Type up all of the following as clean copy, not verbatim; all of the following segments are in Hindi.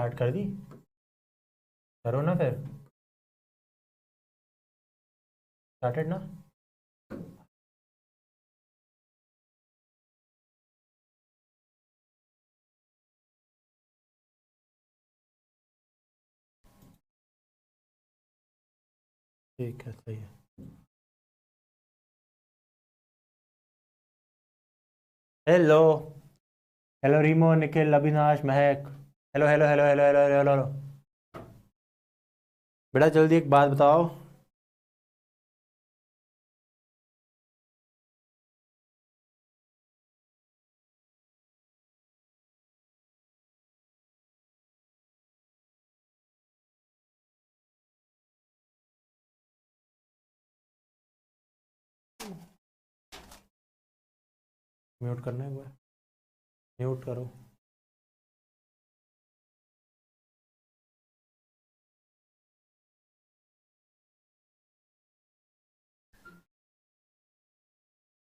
स्टार्ट कर दी, करो ना फिर, स्टार्टेड ना। ठीक है, सही है। हेलो, हेलो रीमो, निखिल, अविनाश, महक। Hello hello hello hello hello hello hello. बेटा जल्दी एक बात बताओ। म्यूट करना है, म्यूट करो।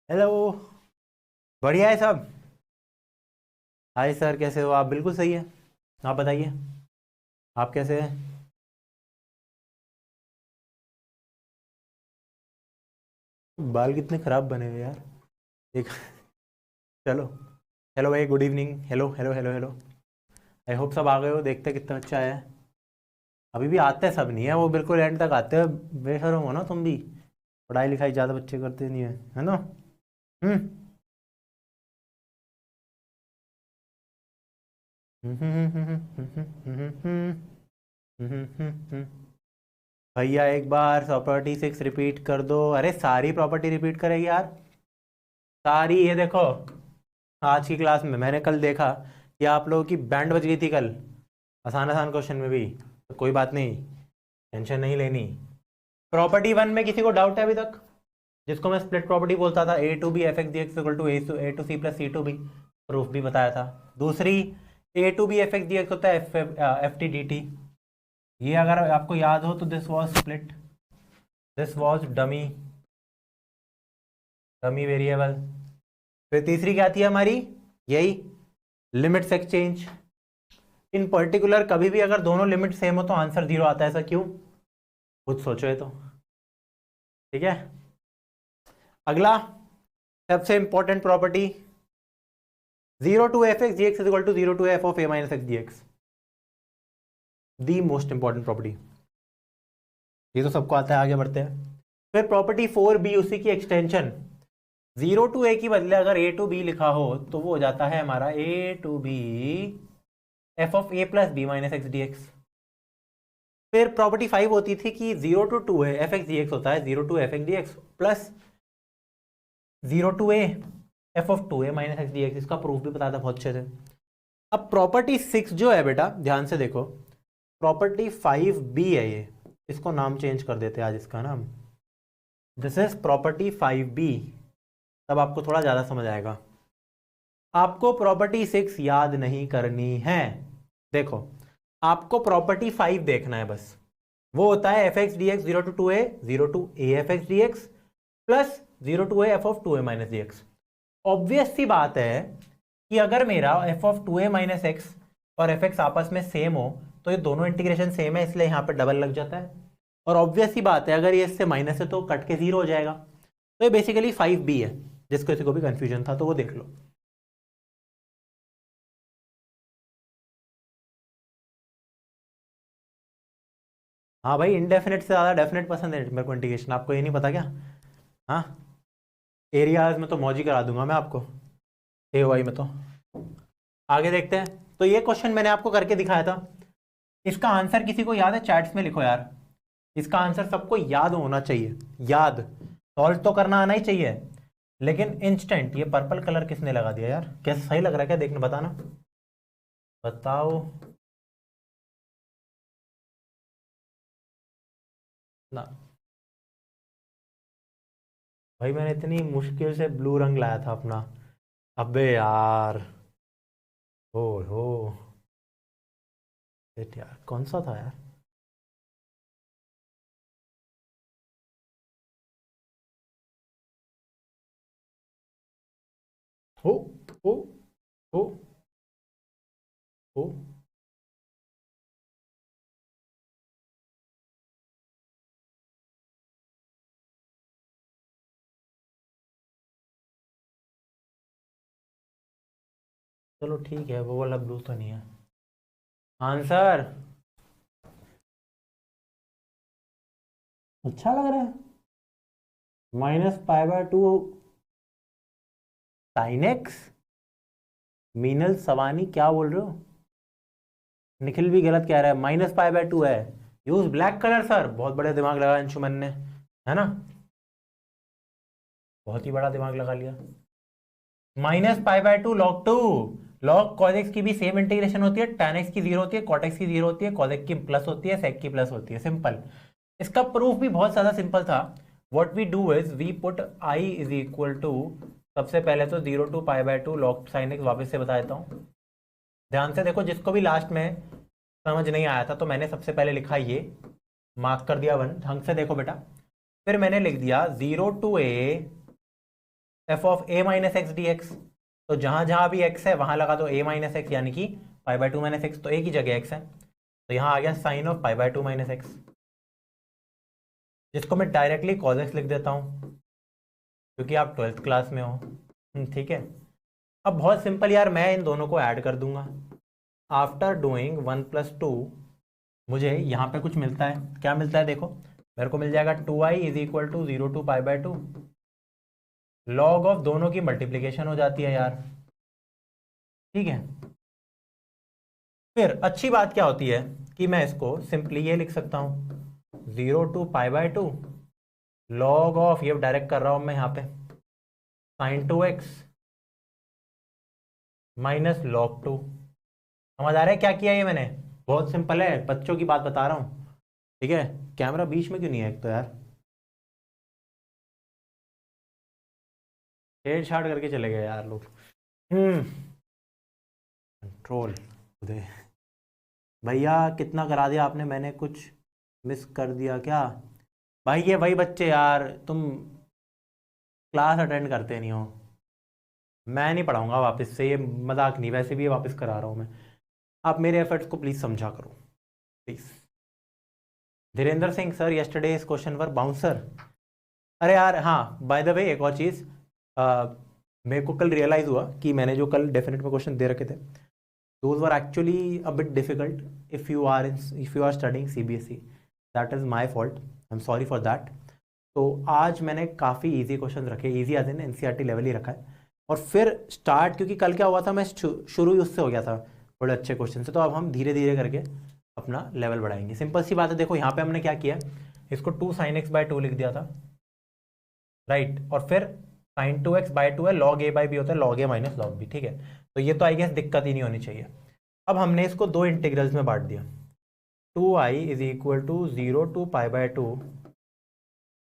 हेलो, बढ़िया है सब। हाय सर, कैसे हो आप? बिल्कुल सही है। आप बताइए, आप कैसे हैं? बाल कितने खराब बने हुए यार। एक चलो, हेलो भाई, good evening. Hello hello hello hello. I hope सब आ गए हो। देखते हैं कितना अच्छा है। अभी भी आते हैं, सब नहीं है वो, बिल्कुल एंड तक आते हैं। बेशरम हो ना तुम भी। पढ़ाई लिखाई ज़्यादा बच्चे करते नहीं है ना? हम्म। भैया एक बार प्रॉपर्टी 6 रिपीट कर दो। अरे सारी प्रॉपर्टी रिपीट करेगी यार, सारी। ये देखो, आज की क्लास में मैंने कल देखा कि आप लोगों की बैंड बज गई थी कल, आसान आसान क्वेश्चन में भी। तो कोई बात नहीं, टेंशन नहीं लेनी। प्रॉपर्टी वन में किसी को डाउट है अभी तक? जिसको मैं स्प्लिट प्रॉपर्टी बोलता था, A to B f x d x equal to A to C plus C to B, proof भी बताया था। दूसरी, A to B f x d x होता है एफ टी डी टी। ये अगर आपको याद हो तो this was split, this was dummy, dummy variable. फिर तीसरी क्या थी हमारी? यही लिमिट्स एक्सचेंज। इन पर्टिकुलर कभी भी अगर दोनों लिमिट सेम हो तो आंसर जीरो आता है। ऐसा क्यों? खुद सोचो ये तो। ठीक है, अगला सबसे important property, zero to f x g x is equal to zero to f of a minus x g x. The most important property. ये तो सबको आता है, आगे बढ़ते हैं। फिर प्रॉपर्टी 4b, उसी की एक्सटेंशन। जीरो टू ए की बदले अगर ए टू बी लिखा हो तो वो हो जाता है हमारा A to B f of A plus B minus x d x. फिर प्रॉपर्टी 5 होती थी कि जीरो टू टू है एफ एक्स डी एक्स होता है zero to f x d x plus zero to a f of two a minus x d x. इसका प्रूफ भी बताया था बहुत अच्छे से। अब प्रॉपर्टी 6 जो है बेटा, ध्यान से देखो, प्रॉपर्टी 5b है ये। इसको नाम चेंज कर देते हैं आज इसका नाम। This is property 5b। तब आपको थोड़ा ज़्यादा समझ आएगा। आपको प्रॉपर्टी 6 याद नहीं करनी है। देखो, आपको प्रॉपर्टी 5 देखना है बस। वो होता है f x d x zero to a f x d x plus zero to a f of two a minus d x. Obvious सी बात है कि अगर मेरा f of two a minus x और एफ एक्स आपस में सेम हो तो ये दोनों इंटीग्रेशन सेम है, इसलिए यहाँ पे डबल लग जाता है। और ऑब्वियस सी बात है, अगर ये इससे माइनस है तो कट के जीरो हो जाएगा। तो ये बेसिकली 5b है। जिसको किसी को भी कंफ्यूजन था तो वो देख लो। हाँ भाई, इनडेफिनेट से ज़्यादा डेफिनेट पसंद है मेरे को इंटीग्रेशन। आपको ये नहीं पता क्या? हाँ, एरियाज में तो मौज ही करा दूंगा मैं आपको, ए वाई में तो। आगे देखते हैं। तो ये क्वेश्चन मैंने आपको करके दिखाया था। इसका आंसर किसी को याद है? चैट्स में लिखो यार। इसका आंसर सबको याद होना चाहिए। याद, सॉल्व तो करना आना ही चाहिए, लेकिन इंस्टेंट। ये पर्पल कलर किसने लगा दिया यार? कैसा, सही लग रहा है क्या? देखने बताना, बताओ ना। भाई मैंने इतनी मुश्किल से ब्लू रंग लाया था अपना। अबे यार, ओ हो, शिट यार, कौन सा था यार? ओ ओ ओ ओ चलो ठीक है, वो वाला ब्लू तो नहीं है आंसर। अच्छा लग रहा है। -π/2 sin x। मीनल सवानी क्या बोल रहे हो? निखिल भी गलत कह रहा है, -π/2 है। Use black colour sir. बहुत बड़े दिमाग लगाया अंशुमन ने, है ना, बहुत ही बड़ा दिमाग लगा लिया। -π/2 log 2। log cos x की भी सेम इंटीग्रेशन होती है, tan x की 0 होती है, cot x की 0 होती है, cos x की प्लस होती है, sec की प्लस होती है। सिंपल। इसका प्रूफ भी बहुत ज्यादा सिंपल था। What we do is we put i is equal to, सबसे पहले तो 0 to π/2 log sin x, वापस से बता देता हूँ, ध्यान से देखो। जिसको भी लास्ट में समझ नहीं आया था तो मैंने सबसे पहले लिखा ये, मार्क कर दिया 1, ढंग से देखो बेटा। फिर मैंने लिख दिया 0 to a f of a minus x dx। तो जहां जहां भी x है वहां लगा दो a minus x, यानी कि π/2 minus x, तो a की जगह x है, तो यहां आ गया साइन ऑफ π/2 minus x, जिसको मैं डायरेक्टली cos x लिख देता हूं क्योंकि आप 12th क्लास में हो। ठीक है। अब बहुत सिंपल यार, मैं इन दोनों को ऐड कर दूंगा। आफ्टर डूइंग 1 + 2 मुझे यहाँ पे कुछ मिलता है। क्या मिलता है देखो, मेरे को मिल जाएगा 2i is equal to 0 to π/2। Log of दोनों की मल्टीप्लीकेशन हो जाती है यार, ठीक है। फिर अच्छी बात क्या होती है कि मैं इसको सिंपली ये लिख सकता हूँ 0 to π/2 लॉग ऑफ, ये डायरेक्ट कर रहा हूँ मैं यहाँ पे, sin 2x माइनस log 2। समझ आ रहा है क्या किया ये मैंने? बहुत सिंपल है, बच्चों की बात बता रहा हूँ, ठीक है। कैमरा बीच में क्यों नहीं है एक तो यार, छेड़छाड़ करके चले गए यार लोग। कंट्रोल उदय भैया, कितना करा दिया आपने? मैंने कुछ मिस कर दिया क्या भाई? ये वही बच्चे यार, तुम क्लास अटेंड करते नहीं हो। मैं नहीं पढ़ाऊंगा वापस से, ये मजाक नहीं, वैसे भी ये वापस करा रहा हूँ मैं। आप मेरे एफर्ट्स को प्लीज़ समझा करो please. Dhirendra Singh sir, yesterday इस क्वेश्चन पर बाउंसर। अरे यार हाँ, बाय द वे एक और चीज़, मेरे को कल रियलाइज़ हुआ कि मैंने जो कल डेफिनेट में क्वेश्चन दे रखे थे, those were actually a bit difficult if you are studying CBSE। That is my fault, I am sorry for that. तो आज मैंने काफ़ी ईजी क्वेश्चन रखे, easy as in NCERT level ही रखा है। और फिर स्टार्ट, क्योंकि कल क्या हुआ था, मैं शुरू ही उससे हो गया था बड़े अच्छे क्वेश्चन से, तो अब हम धीरे धीरे करके अपना लेवल बढ़ाएंगे। सिंपल सी बात है, देखो यहाँ पे हमने क्या किया, इसको 2 sin x/2 लिख दिया था, राइट। और फिर sin 2x/2 है, log a/b होता है, log a minus log b, ठीक है। तो ये तो आई गेस दिक्कत ही नहीं होनी चाहिए। अब हमने इसको दो इंटीग्रल्स में बांट दिया, 2i is equal to 0 to π/2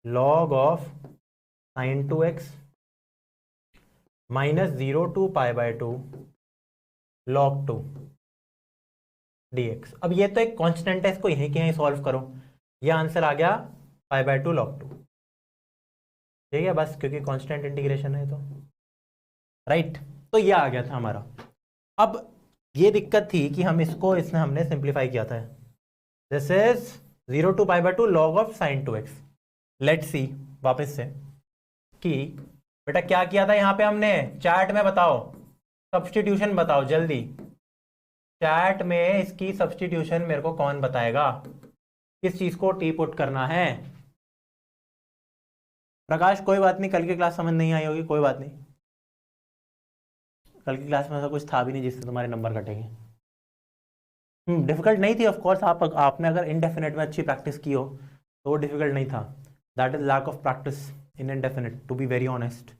log of sin 2x minus 0 to π/2 log 2 dx। अब ये तो एक कांस्टेंट है, इसको यहीं के यहीं सॉल्व करो, ये आंसर आ गया π/2 log 2, ठीक है बस, क्योंकि कांस्टेंट इंटीग्रेशन है तो, राइट। तो ये आ गया था हमारा। अब ये दिक्कत थी कि हम इसको हमने सिंप्लीफाई किया था, this is 0 to π/2 log of sin 2x। Let's see वापस से कि बेटा क्या किया था यहाँ पे हमने, चैट में बताओ, सब्स्टिट्यूशन बताओ जल्दी, चैट में इसकी सब्स्टिट्यूशन मेरे को कौन बताएगा, किस चीज को टी पुट करना है? प्रकाश कोई बात नहीं, कल की क्लास समझ नहीं आई होगी, कोई बात नहीं, कल की क्लास में ऐसा कुछ था भी नहीं जिससे तुम्हारे नंबर कटेंगे। डिफिकल्ट नहीं थी ऑफ कोर्स, आपने अगर इनडेफिनेट में अच्छी प्रैक्टिस की हो तो वो डिफिकल्ट नहीं था, that is lack of practice in indefinite, to be very honest.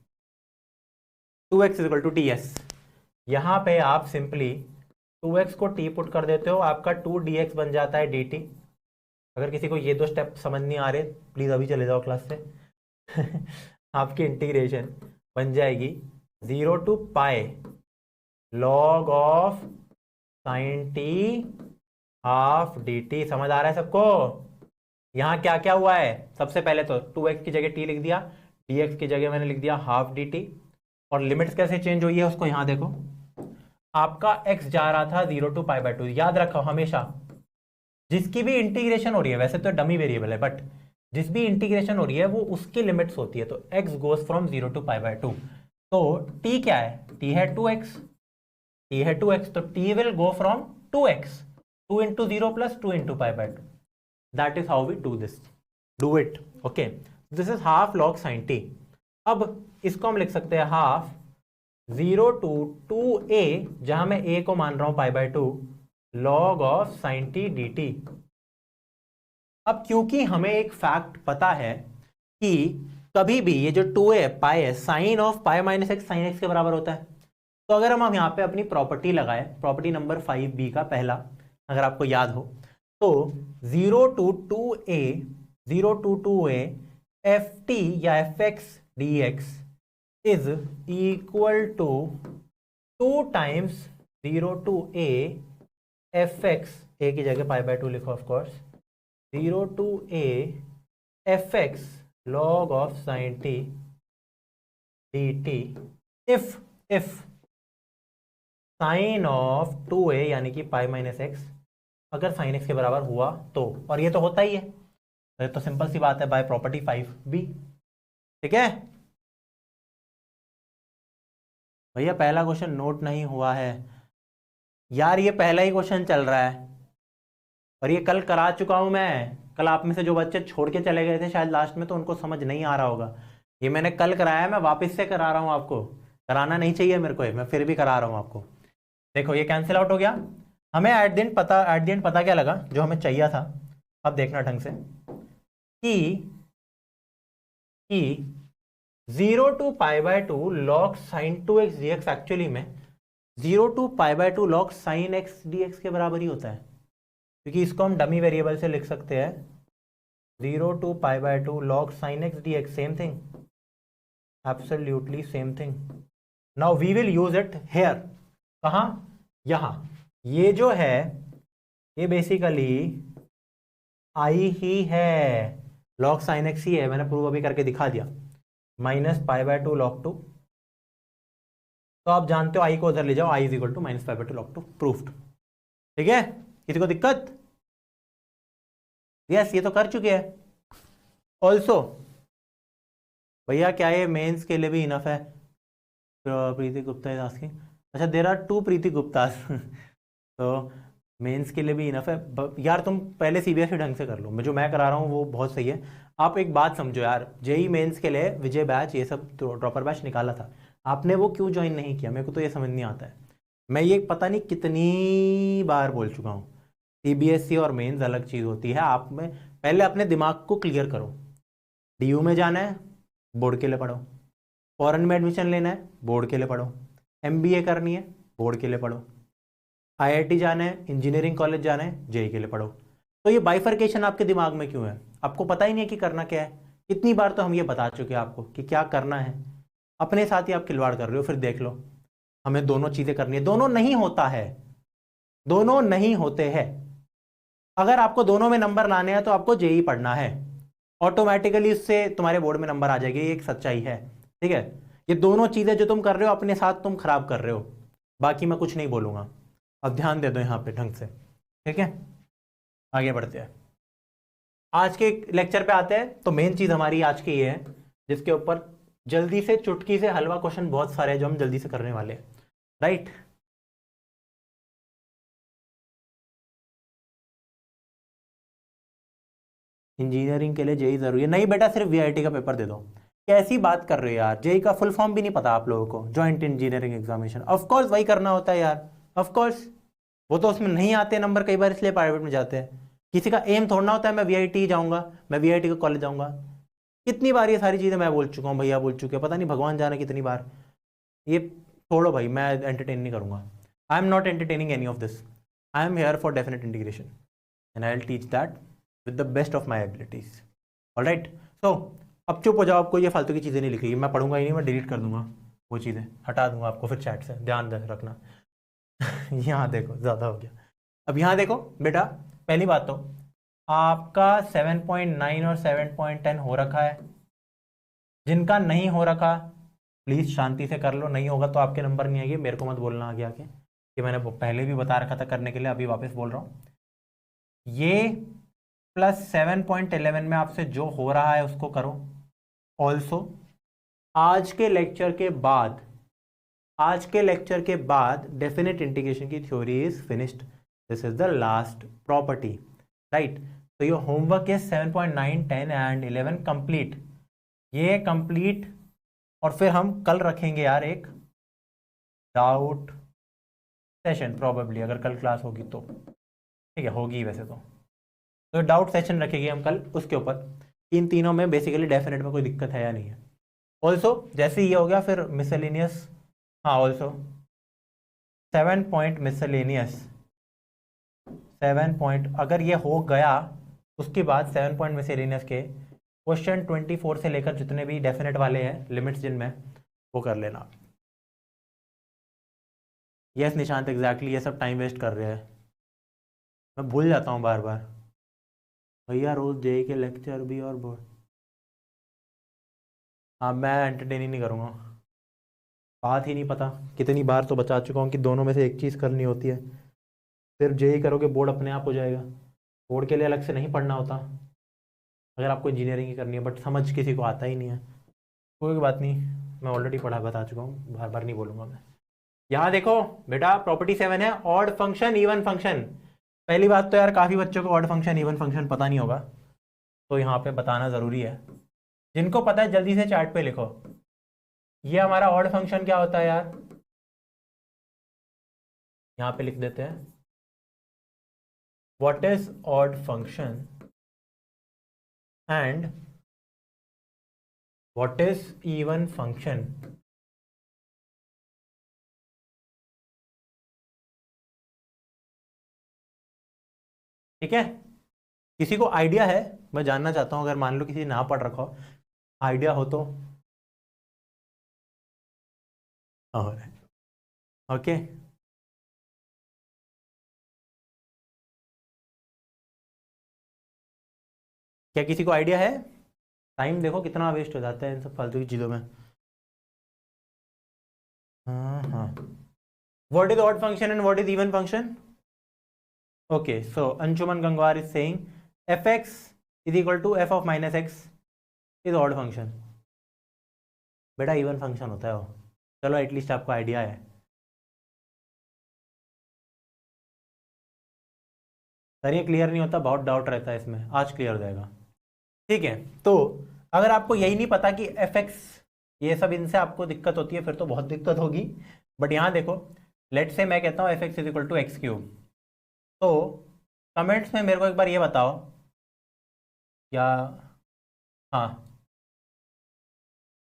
2x is equal to ts, यहाँ पे आप सिंपली 2x को t पुट कर देते हो, आपका 2dx बन जाता है dt। अगर किसी को ये दो स्टेप समझ नहीं आ रहे प्लीज़ अभी चले जाओ क्लास से आपकी इंटीग्रेशन बन जाएगी 0 to π log of sin t half dt। समझ आ रहा है सबको? यहाँ क्या क्या हुआ है, सबसे पहले तो 2x की जगह t लिख दिया, dx की जगह मैंने लिख दिया हाफ dt, और लिमिट्स कैसे चेंज हुई है उसको यहाँ देखो, आपका x जा रहा था 0 to π/2। याद रखो हमेशा जिसकी भी इंटीग्रेशन हो रही है, वैसे तो डमी वेरिएबल है बट जिस भी इंटीग्रेशन हो रही है वो उसकी लिमिट्स होती है, तो x गोज फ्रॉम 0 to π/2। तो t क्या है, t है 2x, t है 2x, तो t will go from 2x, 2 into 0 plus 2 into pi by 2. That is how we do this. Do it. Okay. This is half log sin t. अब इसको हम लिख सकते हैं हाफ 0 to 2a, जहां मैं a को मान रहा हूं पाई by 2, log of sin t dt. अब क्योंकि हमें एक फैक्ट पता है कि कभी भी ये जो 2a पाई है sine of pi minus x sine x के बराबर होता है, तो अगर हम यहाँ पे अपनी प्रॉपर्टी लगाए, प्रॉपर्टी नंबर 5b का पहला, अगर आपको याद हो, तो 0 to 2a ft या fx dx is equal to 2 times 0 to a fx, a की जगह पाई बाय 2 लिखो of course, 0 to a fx log of sin t dt if sine of 2a यानी कि पाई माइनस एक्स अगर साइन एक्स के बराबर हुआ तो, और ये तो होता ही है, ये तो सिंपल सी बात है बाय प्रॉपर्टी 5b. ठीक है भैया, पहला क्वेश्चन नोट नहीं हुआ है यार, ये पहला ही क्वेश्चन चल रहा है और ये कल करा चुका हूं मैं. कल आप में से जो बच्चे छोड़ के चले गए थे शायद लास्ट में, तो उनको समझ नहीं आ रहा होगा. ये मैंने कल कराया, मैं वापस से करा रहा हूं आपको. कराना नहीं चाहिए मेरे को, मैं फिर भी करा रहा हूं आपको. देखो ये कैंसिल आउट हो गया. हमें एट द एंड पता क्या लगा जो हमें चाहिए था. अब देखना ढंग से कि 0 to pi by 2 log sin 2x dx actually में 0 to pi by 2 log sin x dx के बराबर ही होता है, क्योंकि इसको हम डमी वेरिएबल से लिख सकते हैं 0 to pi by 2 log sin x dx, same thing, absolutely same thing. Now we will use it here. कहाँ? यहाँ. ये जो है ये बेसिकली आई ही है, log sin x ही है, मैंने प्रूव अभी करके दिखा दिया, माइनस पाई बाय 2 log 2. तो आप जानते हो आई को उधर ले जाओ, I is equal to minus pi by 2 log 2. Proofed. ठीक है, किसी को दिक्कत? यस, ये तो कर चुके हैं. ऑल्सो भैया क्या ये मेंस के लिए भी इनफ है? प्रीति गुप्ता इज आस्किंग. अच्छा, देयर आर 2 प्रीति गुप्ता. तो मेंस के लिए भी इनफ है यार. तुम पहले सीबीएसई ढंग से कर लो, जो मैं करा रहा हूँ वो बहुत सही है. आप एक बात समझो यार, जेई मेंस के लिए विजय बैच ये सब ड्रॉपर बैच निकाला था, आपने वो क्यों ज्वाइन नहीं किया? मेरे को तो ये समझ नहीं आता है. मैं ये पता नहीं कितनी बार बोल चुका हूँ, सीबीएसई और मेंस अलग चीज़ होती है. आप में पहले अपने दिमाग को क्लियर करो. डीयू में जाना है, बोर्ड के लिए पढ़ो. फॉरेन में एडमिशन लेना है, बोर्ड के लिए पढ़ो. एमबीए करनी है, बोर्ड के लिए पढ़ो. आईआईटी जाना है, इंजीनियरिंग कॉलेज जाना है, जेई के लिए पढ़ो. तो ये बाइफर्केशन आपके दिमाग में क्यों है? आपको पता ही नहीं है कि करना क्या है. इतनी बार तो हम ये बता चुके हैं आपको कि क्या करना है. अपने साथ ही आप खिलवाड़ कर रहे हो. फिर देख लो, हमें दोनों चीज़ें करनी है. दोनों नहीं होता है, दोनों नहीं होते हैं. अगर आपको दोनों में नंबर लाने हैं तो आपको जेई पढ़ना है, ऑटोमेटिकली उससे तुम्हारे बोर्ड में नंबर आ जाएगी. ये एक सच्चाई है. ठीक है, ये दोनों चीज़ें जो तुम कर रहे हो अपने साथ तुम खराब कर रहे हो. बाकी मैं कुछ नहीं बोलूँगा. अब ध्यान दे दो यहाँ पे ढंग से. ठीक है, आगे बढ़ते हैं. आज के लेक्चर पे आते हैं. तो मेन चीज़ हमारी आज की ये है जिसके ऊपर जल्दी से चुटकी से हलवा क्वेश्चन बहुत सारे हैं जो हम जल्दी से करने वाले हैं. राइट, इंजीनियरिंग के लिए जेई जरूरी है? नहीं बेटा, सिर्फ वीआईटी का पेपर दे दो. कैसी बात कर रहे हो यार? जेई का फुल फॉर्म भी नहीं पता आप लोगों को? Joint engineering examination. Of course वही करना होता है यार, ऑफ कोर्स. वो तो उसमें नहीं आते नंबर कई बार, इसलिए प्राइवेट में जाते हैं. किसी का एम थोड़ा होता है मैं वीआईटी जाऊंगा, मैं वीआईटी का कॉलेज जाऊंगा. कितनी बार ये सारी चीज़ें मैं बोल चुका हूँ, भैया बोल चुके हैं, पता नहीं भगवान जाने कितनी बार. ये छोड़ो भाई, मैं एंटरटेन नहीं करूँगा. I am not entertaining any of this. I am here for definite integration and I will teach that with the best of my abilities. Alright, so अब चुप हो जाओ. आपको ये फालतू की चीज़ें नहीं लिखी, मैं पढ़ूंगा ही नहीं, मैं डिलीट कर दूंगा वो चीज़ें, हटा दूंगा आपको फिर चैट से. ध्यान रखना. यहाँ देखो, ज़्यादा हो गया. अब यहाँ देखो बेटा, पहली बात तो आपका 7.9 और 7.10 हो रखा है. जिनका नहीं हो रखा प्लीज़ शांति से कर लो. नहीं होगा तो आपके नंबर नहीं आएंगे. मेरे को मत बोलना आगे आके कि मैंने पहले भी बता रखा था करने के लिए, अभी वापस बोल रहा हूँ. ये प्लस 7.11 में आपसे जो हो रहा है उसको करो. ऑल्सो आज के लेक्चर के बाद आज के लेक्चर के बाद डेफिनेट इंटीग्रेशन की theory is finished, this is the last property, right. तो your homework is 7.9, 10 and 11 complete, ये कंप्लीट। और फिर हम कल रखेंगे यार एक डाउट सेशन, प्रॉबेबली अगर कल क्लास होगी तो, ठीक है, होगी वैसे तो डाउट सेशन रखेंगे हम कल, उसके ऊपर इन तीनों में बेसिकली डेफिनेट में कोई दिक्कत है या नहीं है। ऑल्सो जैसे ये हो गया फिर मिसलेनियस, हाँ ऑल्सो 7 पॉइंट मिसलेनियस, 7 पॉइंट अगर ये हो गया उसके बाद 7 पॉइंट मिसलेनियस के क्वेश्चन 24 से लेकर जितने भी डेफिनेट वाले हैं लिमिट्स जिनमें, वो कर लेना। यस निशांत एग्जैक्टली, ये सब टाइम वेस्ट कर रहे हैं, मैं भूल जाता हूँ बार बार भैया, रोज जे के लेक्चर भी और बोर्ड। हाँ मैं एंटरटेन ही नहीं करूँगा, बात ही नहीं पता, कितनी बार तो बता चुका हूँ कि दोनों में से एक चीज़ करनी होती है, सिर्फ जे करोगे बोर्ड अपने आप हो जाएगा, बोर्ड के लिए अलग से नहीं पढ़ना होता अगर आपको इंजीनियरिंग ही करनी है, बट समझ किसी को आता ही नहीं है, कोई बात नहीं, मैं ऑलरेडी पढ़ा बता चुका हूँ, बार बार नहीं बोलूँगा मैं। यहाँ देखो बेटा प्रॉपर्टी 7 है, ऑड फंक्शन इवन फंक्शन। पहली बात तो यार काफ़ी बच्चों को ऑड फंक्शन इवन फंक्शन पता नहीं होगा, तो यहाँ पे बताना ज़रूरी है। जिनको पता है जल्दी से चार्ट पे लिखो, ये हमारा ऑड फंक्शन क्या होता है यार, यहाँ पे लिख देते हैं, what is odd function and what is even function. ठीक है, किसी को आइडिया है, मैं जानना चाहता हूं, अगर मान लो किसी ने ना पढ़ रखा हो, आइडिया हो तो, और ओके क्या किसी को आइडिया है? टाइम देखो कितना वेस्ट हो जाता है इन सब फालतू की चीज़ों में। हाँ हाँ, what is odd function and what is even function? Okay so Anshuman Gangwar is saying fx is equal to f of minus x is odd function. बेटा इवन फंक्शन होता है वो, चलो एटलीस्ट आपको आइडिया है। सर ये क्लियर नहीं होता, बहुत डाउट रहता है इसमें, आज क्लियर हो जाएगा। ठीक है, तो अगर आपको यही नहीं पता कि fx ये सब इनसे आपको दिक्कत होती है, फिर तो बहुत दिक्कत होगी। बट यहाँ देखो, लेट से मैं कहता हूँ fx is equal to x cube, तो कमेंट्स में मेरे को एक बार ये बताओ, या हाँ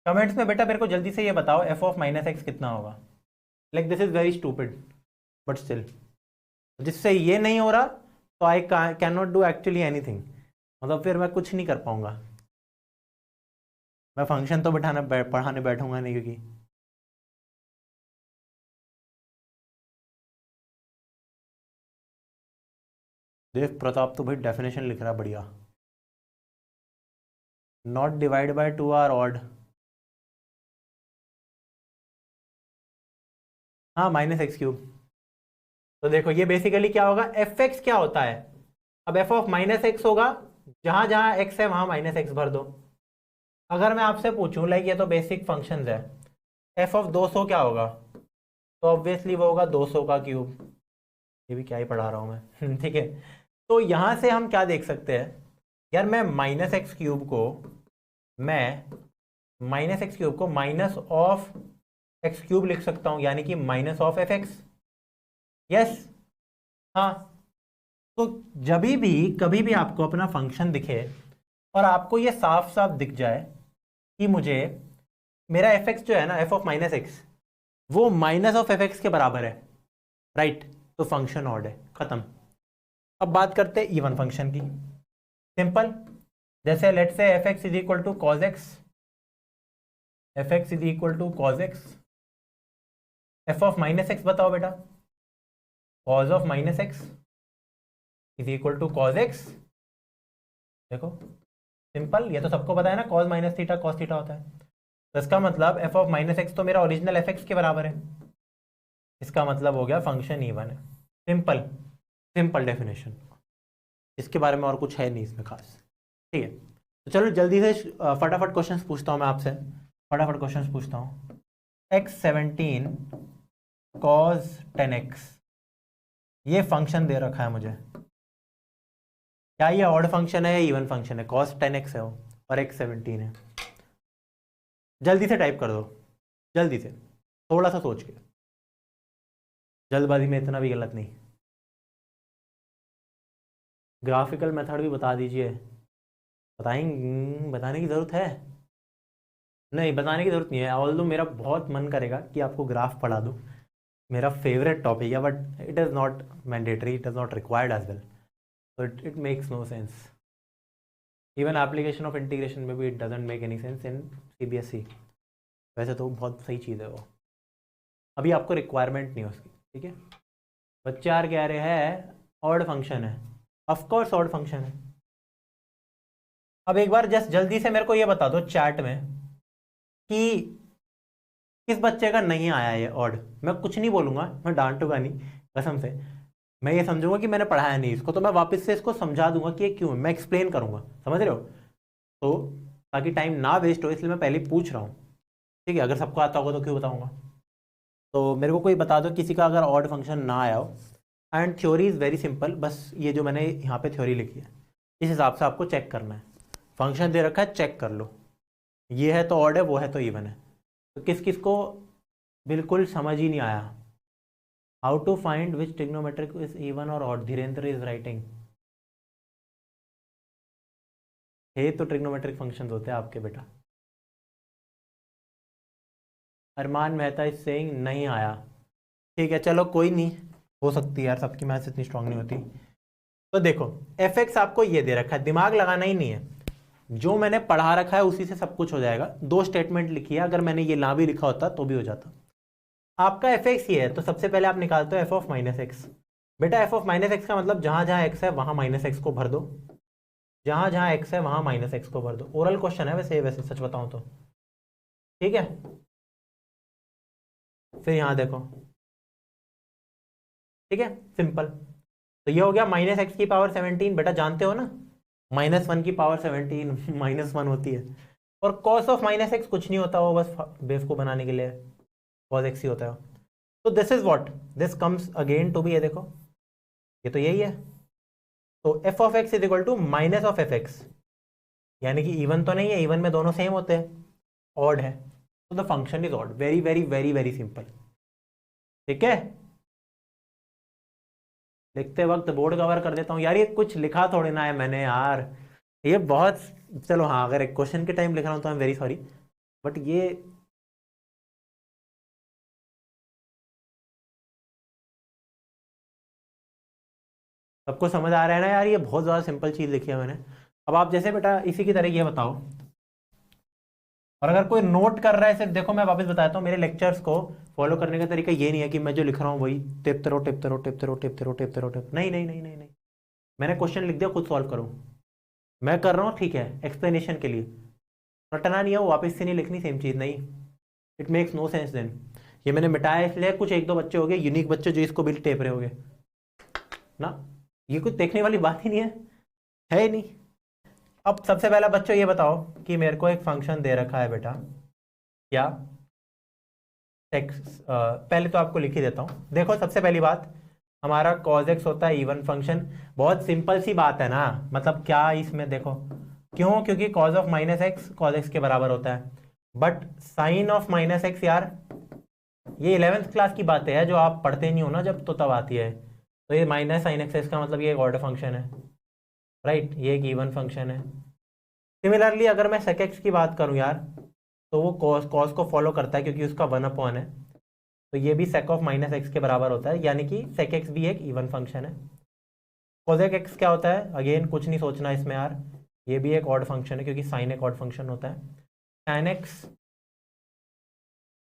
कमेंट्स में बेटा मेरे को जल्दी से ये बताओ f ऑफ माइनस एक्स कितना होगा। Like this is very stupid but still, जिससे ये नहीं हो रहा तो I can not do actually anything, मतलब फिर मैं कुछ नहीं कर पाऊंगा, मैं फंक्शन तो पढ़ाने बैठूंगा नहीं, क्योंकि देव प्रताप तो भाई डेफिनेशन लिख रहा है बढ़िया, not divide by 2 are odd. हाँ माइनस एक्स क्यूब, तो देखो ये बेसिकली क्या होगा, एफ एक्स क्या होता है, अब एफ ऑफ माइनस एक्स होगा, जहां जहां एक्स है वहां माइनस एक्स भर दो। अगर मैं आपसे पूछूं लाइक ये तो बेसिक फंक्शंस है, एफ ऑफ 200 क्या होगा, तो ऑब्वियसली वो होगा 200 का क्यूब, ये भी क्या ही पढ़ा रहा हूँ मैं ठीक है, तो यहाँ से हम क्या देख सकते हैं यार, मैं माइनस एक्स क्यूब को माइनस ऑफ एक्स क्यूब लिख सकता हूँ, यानी कि minus of f x. Yes हाँ, तो जब भी कभी भी आपको अपना फंक्शन दिखे और आपको ये साफ साफ दिख जाए कि मुझे मेरा एफ एक्स जो है ना, एफ ऑफ माइनस एक्स, वो माइनस ऑफ एफ एक्स के बराबर है, राइट, तो फंक्शन ऑड है, खत्म। अब बात करते हैं इवन फंक्शन की, सिंपल, जैसे let say f x is equal to cos x, f x is equal to cos x, f of minus x बताओ बेटा, cos of minus x is equal to cos x. देखो सिंपल, ये तो सबको पता है ना, cos minus theta cos theta होता है, तो इसका मतलब एफ ऑफ माइनस एक्स तो मेरा ओरिजिनल एफ एक्स के बराबर है, इसका मतलब हो गया फंक्शन इवन है। सिंपल सिंपल डेफिनेशन, इसके बारे में और कुछ है नहीं इसमें खास। ठीक है, तो चलो जल्दी से फटाफट क्वेश्चंस पूछता हूँ मैं आपसे, फटाफट क्वेश्चंस पूछता हूँ। x17 cos 10x, ये फंक्शन दे रखा है मुझे। क्या ये ऑड फंक्शन है या इवन फंक्शन है? cos 10x है वो और x17 है। जल्दी से टाइप कर दो, जल्दी से, थोड़ा सा सोच के, जल्दबाजी में इतना भी गलत नहीं। ग्राफिकल मेथड भी बता दीजिए। बताने की ज़रूरत है? नहीं, बताने की ज़रूरत नहीं है। ऑल्दो मेरा बहुत मन करेगा कि आपको ग्राफ पढ़ा दूँ, मेरा फेवरेट टॉपिक है, but it is not mandatory, it is not required as well, so it makes no sense. Even application of integration में भी it doesn't make any sense in CBSE. वैसे तो बहुत सही चीज़ है वो, अभी आपको रिक्वायरमेंट नहीं है उसकी, ठीक है। बच्चे यार कह रहे हैं ऑड फंक्शन है, ऑफ कोर्स ऑड फंक्शन है। अब एक बार जस्ट जल्दी से मेरे को ये बता दो चैट में कि किस बच्चे का नहीं आया ये ऑड। मैं कुछ नहीं बोलूँगा, मैं डांटूंगा नहीं कसम से, मैं ये समझूंगा कि मैंने पढ़ाया नहीं इसको, तो मैं वापस से इसको समझा दूंगा कि ये क्यों है, मैं एक्सप्लेन करूंगा, समझ रहे हो? तो ताकि टाइम ना वेस्ट हो इसलिए मैं पहले पूछ रहा हूँ, ठीक है। अगर सबको आता होगा तो क्यों बताऊंगा। तो मेरे को कोई बता दो किसी का अगर ऑड फंक्शन ना आया हो। And theory is very simple, बस ये जो मैंने यहाँ पे थ्योरी लिखी है इस हिसाब से आपको चेक करना है। फंक्शन दे रखा है, चेक कर लो, ये है तो ऑड है, वो है तो इवन है। तो किस किस को बिल्कुल समझ ही नहीं आया? How to find which trigonometric is even और ऑड, धीरेन्द्र इज राइटिंग। हे तो ट्रिग्नोमेट्रिक फंक्शंस होते हैं आपके बेटा। अरमान मेहता इज सेइंग नहीं आया, ठीक है चलो कोई नहीं, हो सकती है यार, सबकी मैथ्स इतनी स्ट्रांग नहीं होती। तो देखो एफ एक्स आपको ये दे रखा है, दिमाग लगाना ही नहीं है, जो मैंने पढ़ा रखा है उसी से सब कुछ हो जाएगा। दो स्टेटमेंट लिखी है, अगर मैंने ये ना भी लिखा होता तो भी हो जाता। आपका एफ एक्स ये है, तो सबसे पहले आप निकालते हो एफ ऑफ माइनस एक्स। बेटा एफ ऑफ माइनस एक्स का मतलब जहां जहां एक्स है वहां माइनस एक्स को भर दो, जहां जहां एक्स है वहां माइनस एक्स को भर दो। ओरल क्वेश्चन है वैसे, वैसे सच बताऊं तो, ठीक है। फिर यहां देखो, ठीक है, सिंपल। तो ये हो गया माइनस एक्स की पावर 17, बेटा जानते हो ना -1 की पावर 17 -1 होती है। और कॉस ऑफ माइनस एक्स कुछ नहीं होता, वो बस बेव को बनाने के लिए कॉस एक्स ही होता है। तो this is what this comes again to be, ये देखो ये तो यही है। तो f of x is equal to minus of f x, यानी कि इवन तो नहीं है, इवन में दोनों सेम होते हैं, ऑड है, तो the function is odd. Very very very very simple, ठीक है। लिखते वक्त बोर्ड कवर कर देता हूँ यार, ये कुछ लिखा थोड़ी ना है मैंने यार, ये बहुत, चलो हाँ अगर एक क्वेश्चन के टाइम लिख रहा हूँ तो I am very sorry, but ये सबको समझ आ रहा है ना यार, ये बहुत ज़्यादा सिंपल चीज़ लिखी है मैंने। अब आप जैसे बेटा इसी की तरह ये बताओ, और अगर कोई नोट कर रहा है सिर्फ, देखो मैं वापस बताता हूँ, मेरे लेक्चर्स को फॉलो करने का तरीका ये नहीं है कि मैं जो लिख रहा हूँ वही टिपते रहो टिपते रहो टिपते रहो टिपते रहो टिपते रहो टिप, नहीं नहीं नहीं नहीं नहीं, मैंने क्वेश्चन लिख दिया, खुद सॉल्व करो। मैं कर रहा हूँ ठीक है एक्सप्लेनेशन के लिए, रटना नहीं है वो, वापस से नहीं लिखनी सेम चीज़, नहीं, it makes no sense then. ये मैंने मिटाया इसलिए कुछ एक दो बच्चे हो गए यूनिक बच्चे जो इसको बिल्कुल टेप रहे होंगे ना, ये कुछ देखने वाली बात ही नहीं है ही नहीं। अब सबसे पहला बच्चों ये बताओ कि मेरे को एक फंक्शन दे रखा है बेटा, क्या एक्स, पहले तो आपको लिख ही देता हूँ। देखो सबसे पहली बात, हमारा cos x होता है इवन फंक्शन, बहुत सिंपल सी बात है ना, मतलब क्या इसमें देखो, क्यों, क्योंकि cos of minus x cos x के बराबर होता है, but sine of minus x यार ये 11th क्लास की बातें है जो आप पढ़ते नहीं हो ना जब, तो तब आती है। तो ये माइनस साइन एक्स का मतलब ये एक ऑर्डर फंक्शन है, राइट, ये एक इवन फंक्शन है। सिमिलरली अगर मैं sec x की बात करूं यार, तो वो cos को फॉलो करता है क्योंकि उसका 1/n है, तो ये भी sec ऑफ माइनस एक्स के बराबर होता है, यानी कि sec x भी एक इवन फंक्शन है। cosec x क्या होता है, अगेन कुछ नहीं सोचना इसमें यार, ये भी एक ऑड फंक्शन है क्योंकि साइन एक ऑड फंक्शन होता है। tan x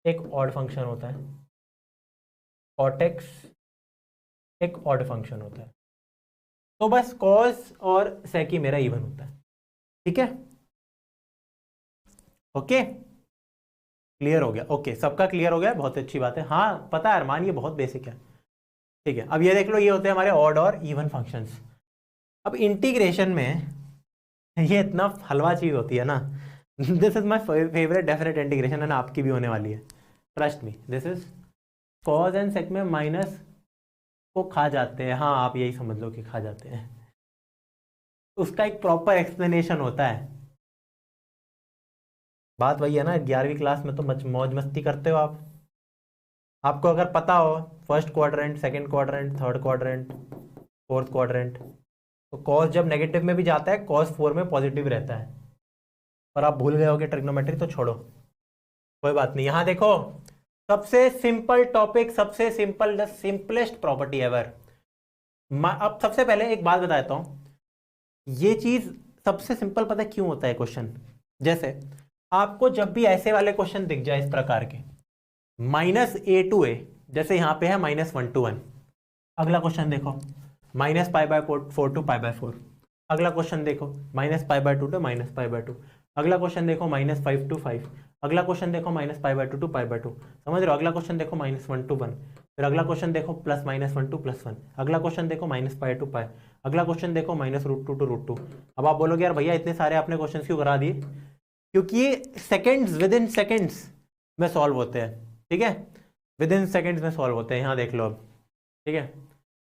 एक ऑड फंक्शन होता है, cot x एक ऑड फंक्शन होता है। तो बस cos और sec ही मेरा इवन होता है, ठीक है, ओके क्लियर हो गया, ओके सबका क्लियर हो गया, बहुत अच्छी बात है। हाँ पता है अरमान, ये बहुत बेसिक है, ठीक है। अब ये देख लो, ये होते हैं हमारे ऑड और इवन फंक्शंस। अब इंटीग्रेशन में ये इतना हलवा चीज़ होती है ना, this is my favourite definite integration, है ना, आपकी भी होने वाली है, trust me, this is cos and sec में माइनस को खा जाते हैं, हाँ आप यही समझ लो कि खा जाते हैं, उसका एक प्रॉपर एक्सप्लेनेशन होता है। बात वही है ना, 11वीं क्लास में तो मौज मस्ती करते हो आप। आपको अगर पता हो first quadrant, second quadrant, third quadrant, fourth quadrant, तो कॉस जब नेगेटिव में भी जाता है कॉस 4 में पॉजिटिव रहता है। और आप भूल गए होगे ट्रिग्नोमेट्री, तो छोड़ो कोई बात नहीं। यहां देखो सबसे सिंपल टॉपिक, सबसे simple, the simplest property ever. अब सबसे पहले एक बात बताता हूं, ये चीज सबसे सिंपल पता है क्यों होता है क्वेश्चन। जैसे आपको जब भी ऐसे वाले क्वेश्चन दिख जाए इस प्रकार के, -a to a, जैसे यहां पे है -1 to 1, अगला क्वेश्चन देखो -π/4 to π/4, अगला क्वेश्चन देखो -π/2 to -π/2, अगला क्वेश्चन देखो -5 to 5, अगला क्वेश्चन देखो -π/2 to π/2, समझ रहे हो। अगला क्वेश्चन देखो -1 to 1, फिर अगला क्वेश्चन देखो +-1 to +1, अगला क्वेश्चन देखो -π to π, अगला क्वेश्चन देखो -√2 to √2। अब आप बोलोगे यार भैया इतने सारे आपने क्वेश्चन क्यों करा दिए, क्योंकि ये सेकेंड्स, विद इन सेकेंड्स में सॉल्व होते हैं, ठीक है, विद इन सेकेंड्स में सॉल्व होते हैं। यहाँ देख लो अब, ठीक है,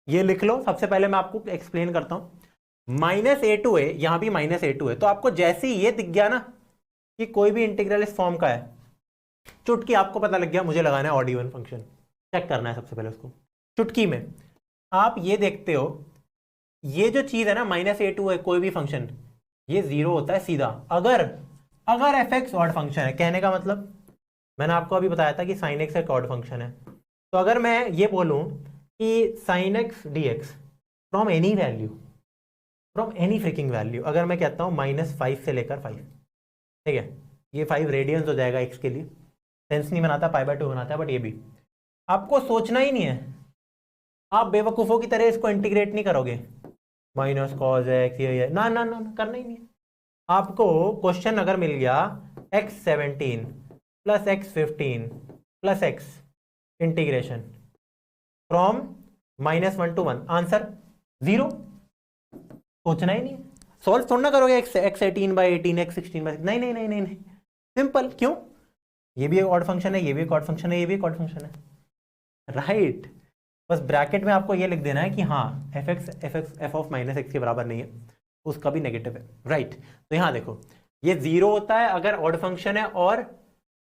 ये लिख लो। सबसे पहले मैं आपको एक्सप्लेन करता हूँ, -a to a, यहाँ भी -a to a, तो आपको जैसे ही ये दिख गया ना कि कोई भी इंटीग्रल इस फॉर्म का है, चुटकी आपको पता लग गया मुझे लगाना है ऑड इवन फंक्शन, चेक करना है सबसे पहले उसको। चुटकी में आप ये देखते हो, ये जो चीज है ना -a to a, कोई भी फंक्शन ये 0 होता है सीधा, अगर f(x) ऑड फंक्शन है। कहने का मतलब मैंने आपको अभी बताया था कि sin x एक ऑड फंक्शन है, तो अगर मैं ये बोलूं कि sin x dx from any value, from any fricking value, अगर मैं कहता हूँ -5 से लेकर 5, ठीक है, ये 5 रेडियंस हो जाएगा x के लिए, सेंस नहीं बनाता, π/2 बनाता है, बट ये भी आपको सोचना ही नहीं है, आप बेवकूफ़ों की तरह इसको इंटीग्रेट नहीं करोगे, -cos x ये ना ना ना, करना ही नहीं है। आपको क्वेश्चन अगर मिल गया x17 + x15 + x integration from -1 to 1, answer 0, सोचना ही नहीं, सॉल्व थोड़ा ना करोगे x18/18, x16/16, नहीं नहीं नहीं नहीं नहीं, सिंपल। क्यों, ये भी एक ऑड फंक्शन है, ये भी एक ऑड फंक्शन है, ये भी एक ऑड फंक्शन है, राइट। बस ब्रैकेट में आपको ये लिख देना है कि हाँ f ऑफ -x के बराबर नहीं है, उसका भी नेगेटिव है, राइट। तो यहाँ देखो ये 0 होता है अगर ऑड फंक्शन है, और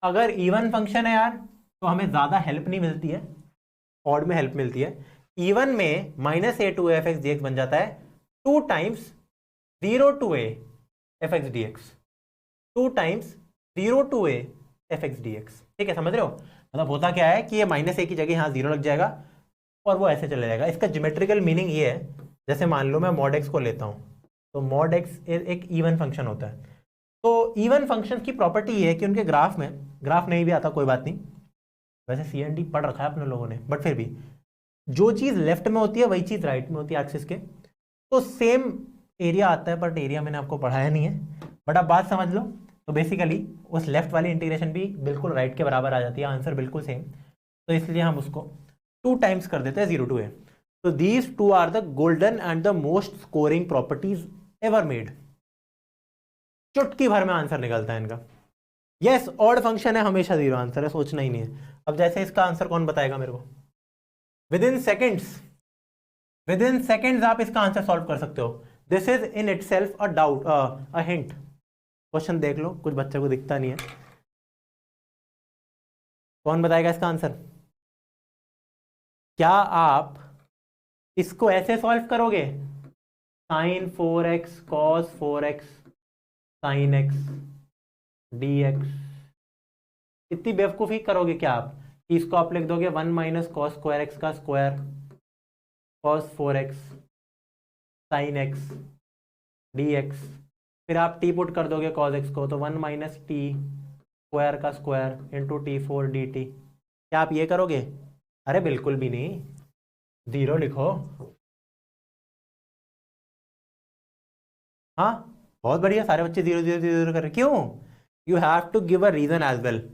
अगर इवन फंक्शन है यार तो हमें ज़्यादा हेल्प नहीं मिलती है, ऑड में हेल्प मिलती है। इवन में -a to a f(x) dx बन जाता है 2 times 0 to a f(x) dx, 2 times 0 to a f(x) dx, ठीक है, समझ रहे हो। मतलब होता क्या है कि ये -a की जगह यहाँ 0 लग जाएगा और वो ऐसे चले जाएगा। इसका ज्योमेट्रिकल मीनिंग ये है, जैसे मान लो मैं mod x को लेता हूँ, तो mod x एक इवन फंक्शन होता है। तो इवन फंक्शन की प्रॉपर्टी ये है कि उनके ग्राफ में, ग्राफ नहीं भी आता कोई बात नहीं, वैसे CND पढ़ रखा है अपने लोगों ने, बट फिर भी जो चीज़ लेफ्ट में होती है वही चीज़ राइट में होती है एक्सिस के, तो सेम एरिया आता है, बट एरिया मैंने आपको पढ़ाया नहीं है, बट आप बात समझ लो। तो बेसिकली उस लेफ्ट वाली इंटीग्रेशन भी बिल्कुल राइट के बराबर आ जाती है, आंसर बिल्कुल सेम, तो इसलिए हम उसको 2 टाइम्स कर देते हैं 0 to a। तो these 2 are the golden and the most scoring properties ever made. चुटकी भर में आंसर निकलता है इनका। यस, ऑड फंक्शन है, हमेशा 0 आंसर है, सोचना ही नहीं है। अब जैसे इसका आंसर कौन बताएगा मेरे को, विद इन सेकेंड्स आप इसका आंसर सॉल्व कर सकते हो। This is in itself a doubt, a hint. Question देख लो, कुछ बच्चों को दिखता नहीं है, कौन बताएगा इसका आंसर। क्या आप इसको ऐसे सॉल्व करोगे, sin 4x cos 4x sin x dx, इतनी बेवकूफ़ी करोगे क्या आप कि इसको आप लिख दोगे 1 - cos स्क्वायर x का square cos 4x sin x dx, फिर आप t पुट कर दोगे cos x को, तो 1 - t स्क्वायर का स्क्वायर इंटू t4 dt। क्या आप ये करोगे? अरे बिल्कुल भी नहीं, 0 लिखो। हाँ बहुत बढ़िया, सारे बच्चे 0 0 0 कर रहे, क्यों? You have to give a reason as well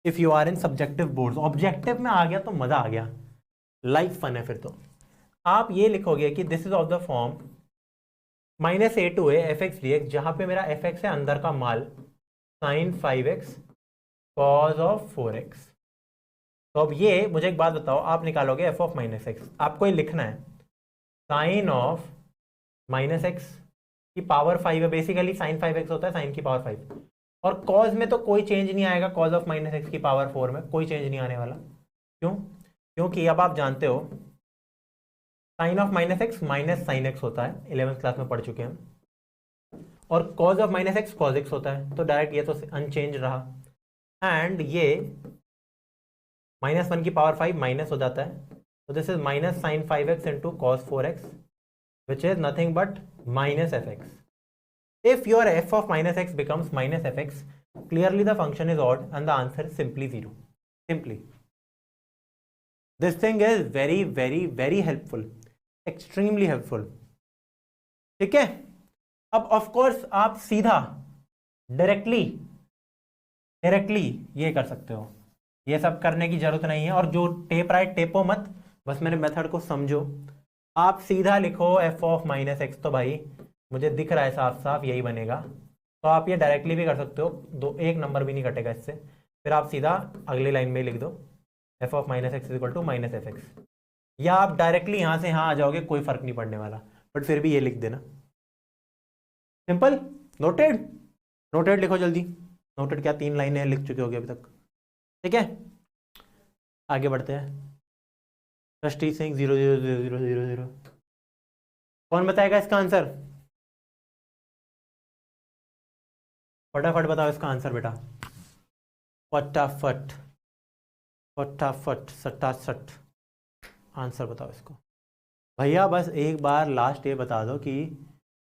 if you are in subjective boards. Objective में आ गया तो मजा आ गया, लाइफ फन है। फिर तो आप ये लिखोगे कि this is of the form -a to a f(x) dx, जहां पे मेरा f(x) है अंदर का माल sin 5x cos of 4x, तो अब ये मुझे एक बात बताओ, आप निकालोगे एफ ऑफ माइनस एक्स, आपको ये लिखना है साइन ऑफ माइनस एक्स की पावर 5 है, बेसिकली साइन 5x होता है साइन की पावर 5, और कॉज में तो कोई चेंज नहीं आएगा, कॉज ऑफ माइनस एक्स की पावर 4 में कोई चेंज नहीं आने वाला। क्यों? क्योंकि अब आप जानते हो sine of minus x minus sine x होता है, 11th क्लास में पढ़ चुके हैं हम, और cause of minus x cos x होता है, तो डायरेक्ट ये तो अनचेंज रहा। एंड ये -1 की पावर 5 माइनस हो जाता है, तो this is minus sine 5x into cos 4x which is nothing but minus fx. If your f of minus x becomes minus fx, clearly the function is odd and the answer is simply 0. Simply. This thing is very, very, very helpful. Extremely helpful. ठीक है? अब ऑफ कोर्स आप सीधा डायरेक्टली ये कर सकते हो, ये सब करने की जरूरत नहीं है, और जो टेप राइट टेपो मत, बस मेरे मेथड को समझो। आप सीधा लिखो एफ ऑफ माइनस एक्स, तो भाई मुझे दिख रहा है साफ साफ यही बनेगा, तो आप ये डायरेक्टली भी कर सकते हो, एक नंबर भी नहीं कटेगा इससे। फिर आप सीधा अगली लाइन में लिख दो f of minus x equal to minus f x, या आप डायरेक्टली यहाँ से यहाँ आ जाओगे, कोई फर्क नहीं पड़ने वाला, बट फिर भी ये लिख देना। सिंपल। नोटेड? नोटेड लिखो जल्दी। नोटेड क्या, 3 लाइनें लिख चुके होगे अभी तक। ठीक है, आगे बढ़ते हैं। ट्रस्टी सिंह 0000000। कौन बताएगा इसका आंसर? फटाफट बताओ इसका आंसर बेटा, फटाफट फटाफट सटासट आंसर बताओ इसको। भैया बस एक बार लास्ट ये बता दो कि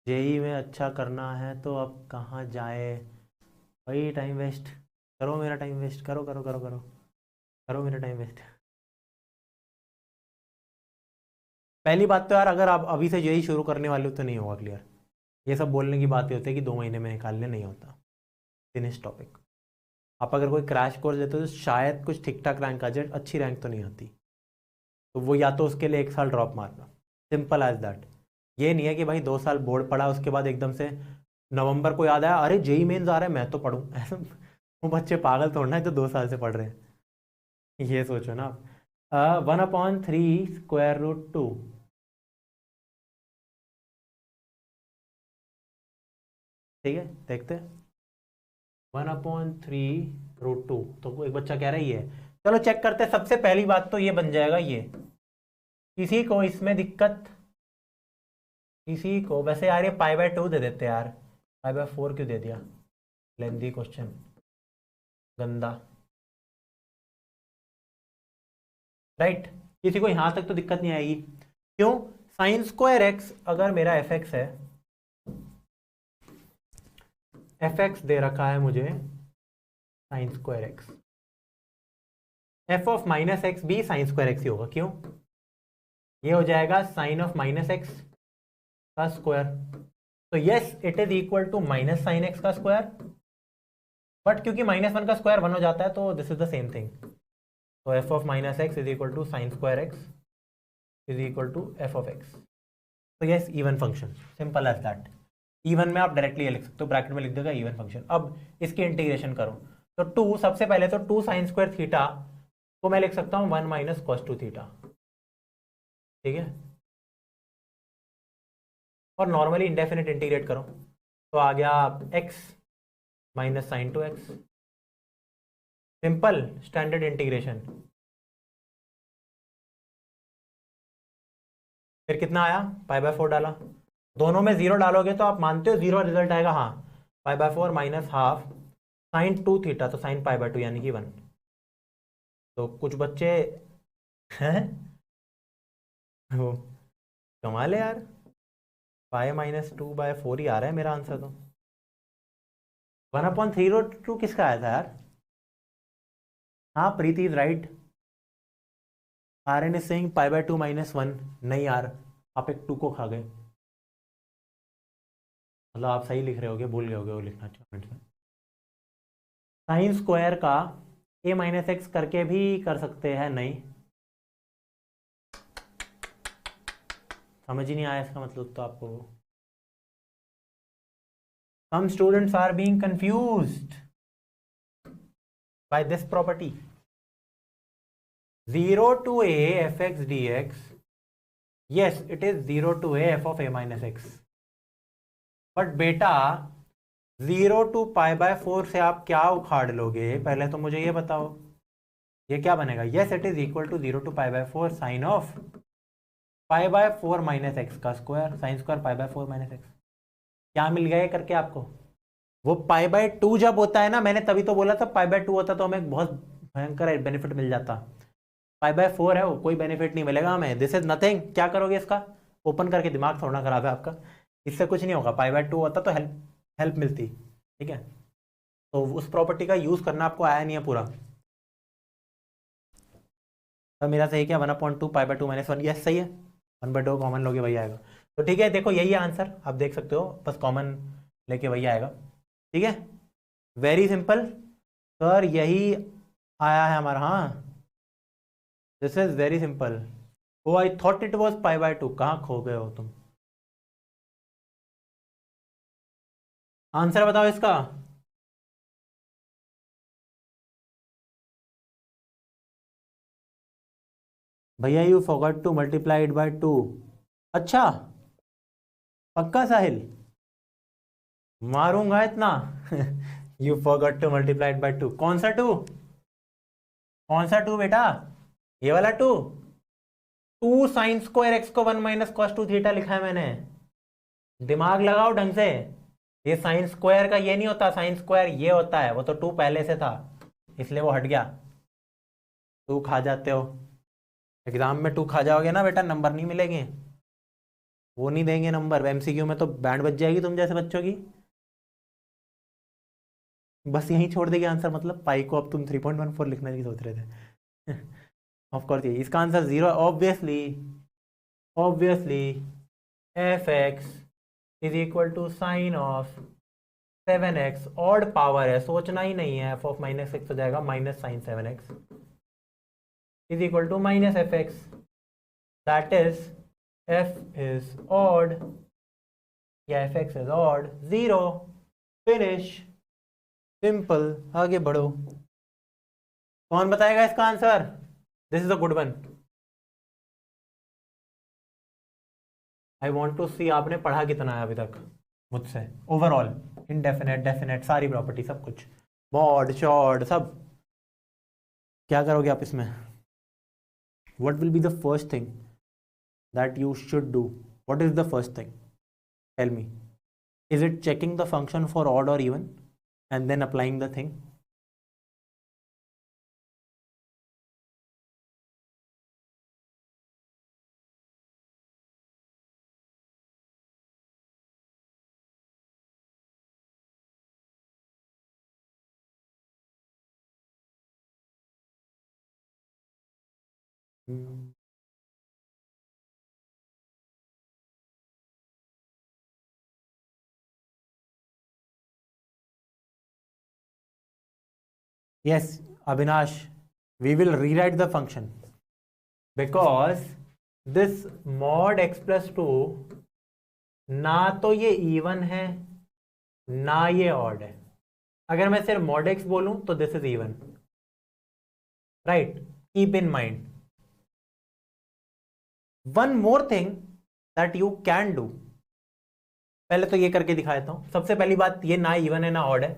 जेई में अच्छा करना है तो अब कहाँ जाए? भाई टाइम वेस्ट करो, मेरा टाइम वेस्ट करो करो करो करो करो मेरा टाइम वेस्ट। पहली बात तो यार, अगर आप अभी से जेई शुरू करने वाले हो तो नहीं होगा क्लियर। ये सब बोलने की बातें होती है कि 2 महीने में निकालने, नहीं होता। Finish topic. आप अगर कोई क्रैश कोर्स लेते हो तो शायद कुछ ठीक ठाक रैंक आ जाए, अच्छी रैंक तो नहीं आती, तो वो या तो उसके लिए 1 साल ड्रॉप मारना, सिंपल एज दैट। ये नहीं है कि भाई 2 साल बोर्ड पढ़ा उसके बाद एकदम से नवंबर को याद आया अरे जेई मेन्स आ रहा है मैं तो पढ़ूँ ऐसा। वो बच्चे पागल थोड़ना है जो 2 साल से पढ़ रहे हैं, ये सोचो ना आप। 1/3 स्क्वायर रूट 2, ठीक है देखते हैं। 1/3 √2, तो एक बच्चा कह रहा है ये है। चलो चेक करते हैं। सबसे पहली बात तो ये बन जाएगा, ये किसी को इसमें दिक्कत, किसी को वैसे यार ये π/2 दे देते यार, π/4 क्यों दे दिया? लेंदी क्वेश्चन, गंदा, राइट। किसी को यहां तक तो दिक्कत नहीं आएगी, क्यों? साइन स्क्वायर एक्स अगर मेरा एफ एक्स है, एफ एक्स दे रखा है मुझे sine square x, f of minus x भी साइन स्क्वायर एक्स ही होगा, क्यों? ये हो जाएगा साइन ऑफ माइनस एक्स का स्क्वायर, तो yes it is equal to minus sine x का स्क्वायर, बट क्योंकि -1 का स्क्वायर 1 हो जाता है तो this is the same thing, तो f of minus x is equal to sign square x is equal to f of x. तो yes even function, simple as that. Even में आप डायरेक्टली ये लिख सकते हो, ब्रैकेट में लिख देगा इवन फंक्शन। अब इसकी इंटीग्रेशन करो तो 2, सबसे पहले तो 2 साइन स्क्वायर थीटा को मैं लिख सकता हूँ 1 माइनस कॉस 2 थीटा, ठीक है। और नॉर्मली इंडेफिनिट इंटीग्रेट करो तो आ गया x minus sine 2x, simple standard integration. फिर कितना आया? π/4 डाला, दोनों में 0 डालोगे तो आप मानते हो 0 रिजल्ट आएगा, हाँ। π/4 माइनस हाफ साइन 2 थीटा, तो साइन π/2 यानी कि 1। तो कुछ बच्चे हैं वो कमाल है यार, π-2/4 ही आ रहा है मेरा आंसर। तो 1/3 किसका आया था यार? हाँ Preeti is right, RN is saying π/2 - 1। नहीं यार, आप एक 2 को खा गए, मतलब आप सही लिख रहे होगे, भूल गए होगे वो लिखना कमेंट में। साइन स्क्वायर का a - x करके भी कर सकते हैं, नहीं समझ ही नहीं आया इसका मतलब तो आपको। Some students are being confused by this property. 0 to a fx dx, yes it is 0 to a f of a minus x, but बेटा 0 to पाई बाय 4 से आप क्या उखाड़ लोगे, पहले तो मुझे ये बताओ, ये क्या बनेगा, yes it is equal to 0 to pi by 4 sine of pi by 4 minus x का square, sine square pi by 4 minus x, क्या मिल गया ये करके आपको, वो पाई बाय 2 जब होता है ना, मैंने तभी तो बोला था पाई बाय 2 होता तो हमें बहुत भयंकर बेनिफिट मिल जाता, पाई बाय 4 है वो, कोई बेनिफिट नहीं मिलेगा हमें, दिस इज नथिंग, क्या करोगे इसका, ओपन करके दिमाग थोड़ा खराब है आपका, इससे कुछ नहीं होगा, पाई बाय 2 होता तो हेल्प मिलती, ठीक है, तो उस प्रॉपर्टी का यूज करना आपको आया नहीं है पूरा, तो मेरा सही क्या 1/2 पाई बाय 2 माइनस 1, यस सही है, 1/2 कॉमन लोगे वही आएगा, तो ठीक है देखो यही है आंसर, आप देख सकते हो, बस कॉमन लेके वही आएगा, ठीक है, वेरी सिंपल सर, यही आया है हमारा, हाँ this is very simple, oh I thought it was pi by 2, कहाँ खो गए हो तुम, आंसर बताओ इसका, भैया you forgot to multiply it by 2, अच्छा पक्का साहिल, मारूंगा इतना you forgot to multiply it by 2, कौन सा 2, कौन सा 2 बेटा, ये वाला 2, 2 साइन स्क्वायर एक्स को 1 माइनस कॉस 2 थीटा लिखा है मैंने, दिमाग लगाओ ढंग से, ये साइन स्क्वायर का ये नहीं होता, साइन स्क्वायर ये होता है, वो तो 2 पहले से था इसलिए वो हट गया, 2 खा जाते हो, एग्जाम में 2 खा जाओगे ना बेटा नंबर नहीं मिलेंगे, वो नहीं देंगे नंबर, एमसीक्यू में तो बैंड बज जाएगी तुम जैसे बच्चों की, बस यहीं छोड़ देगी आंसर, मतलब पाई को अब तुम 3.14 लिखने की सोच रहे थे ऑफ कोर्स ये इसका answer 0, obviously obviously f x is equal to sine of 7x, odd power है, सोचना ही नहीं है, एफ ऑफ माइनस एक्स हो जाएगा minus sine 7x is equal to minus f x, that is f is odd या f x is odd, 0, finish, simple, आगे बढ़ो, कौन बताएगा इसका answer, this is a good one, I want to see आपने पढ़ा कितना है अभी तक मुझसे, ओवरऑल इनडेफिनेट डेफिनेट सारी प्रॉपर्टी सब कुछ, मॉड शॉर्ट सब, क्या करोगे आप इसमें, what will be the first thing that you should do, what is the first thing, tell me, is it checking the function for odd और even and then applying the thing, yes Avinash, we will rewrite the function because this mod x plus 2 ना तो ये इवन है ना ये ऑड है, अगर मैं सिर्फ mod x बोलूं तो this is even, right, keep in mind one more thing that you can do, पहले तो ये करके दिखा देता हूं, सबसे पहली बात ये ना इवन है ना ऑड है,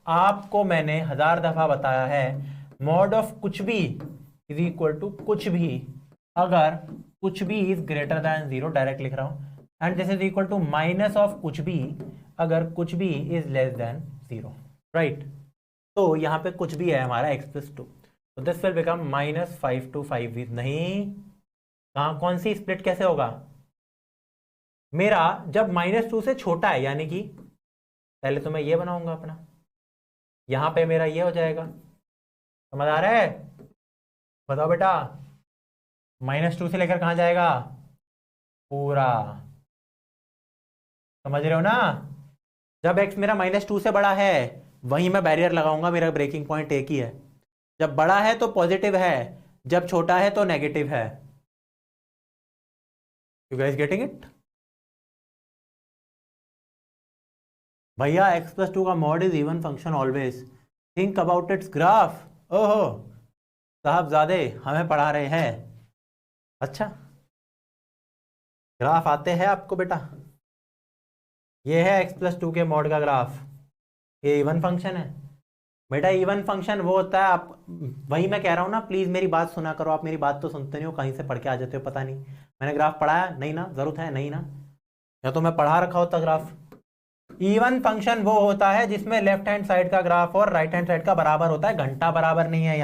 आपको मैंने 1000 दफा बताया है मॉड ऑफ कुछ भी इज इक्वल टू कुछ भी, अगर कुछ भी इज ग्रेटर देन 0, डायरेक्ट लिख रहा हूं, and this is equal to minus of कुछ भी अगर कुछ भी इज लेस देन 0, राइट, तो यहां पे कुछ भी है हमारा x प्लस 2, तो this will become minus 5 to 5 नहीं, कहां कौन सी स्प्लिट कैसे होगा, मेरा जब -2 से छोटा है, यानी कि पहले तो मैं ये बनाऊंगा अपना, यहां पे मेरा ये हो जाएगा, समझ आ रहा है, बताओ बेटा, -2 से लेकर कहां जाएगा, पूरा, समझ रहे हो ना, जब x मेरा -2 से बड़ा है वहीं मैं बैरियर लगाऊंगा, मेरा ब्रेकिंग पॉइंट एक ही है, जब बड़ा है तो पॉजिटिव है, जब छोटा है तो नेगेटिव है, यू गाइस गेटिंग इट, भैया x प्लस 2 का mod is even function always, think about it's graph, ओहो साहबजादे हमें पढ़ा रहे हैं। अच्छा, ग्राफ आते हैं आपको बेटा? ये है x+2 के मॉड का ग्राफ। ये इवन फंक्शन है बेटा। इवन फंक्शन वो होता है, आप वही मैं कह रहा हूँ ना, प्लीज मेरी बात सुना करो। आप मेरी बात तो सुनते नहीं हो, कहीं से पढ़ के आ जाते हो पता नहीं। मैंने ग्राफ पढ़ाया नहीं ना? जरूरत है नहीं ना? या तो मैं पढ़ा रखा होता ग्राफ। इवन फंक्शन वो होता है जिसमें लेफ्ट हैंड साइड का ग्राफ और राइट हैंड साइड का बराबर होता है। घंटा बराबर नहीं है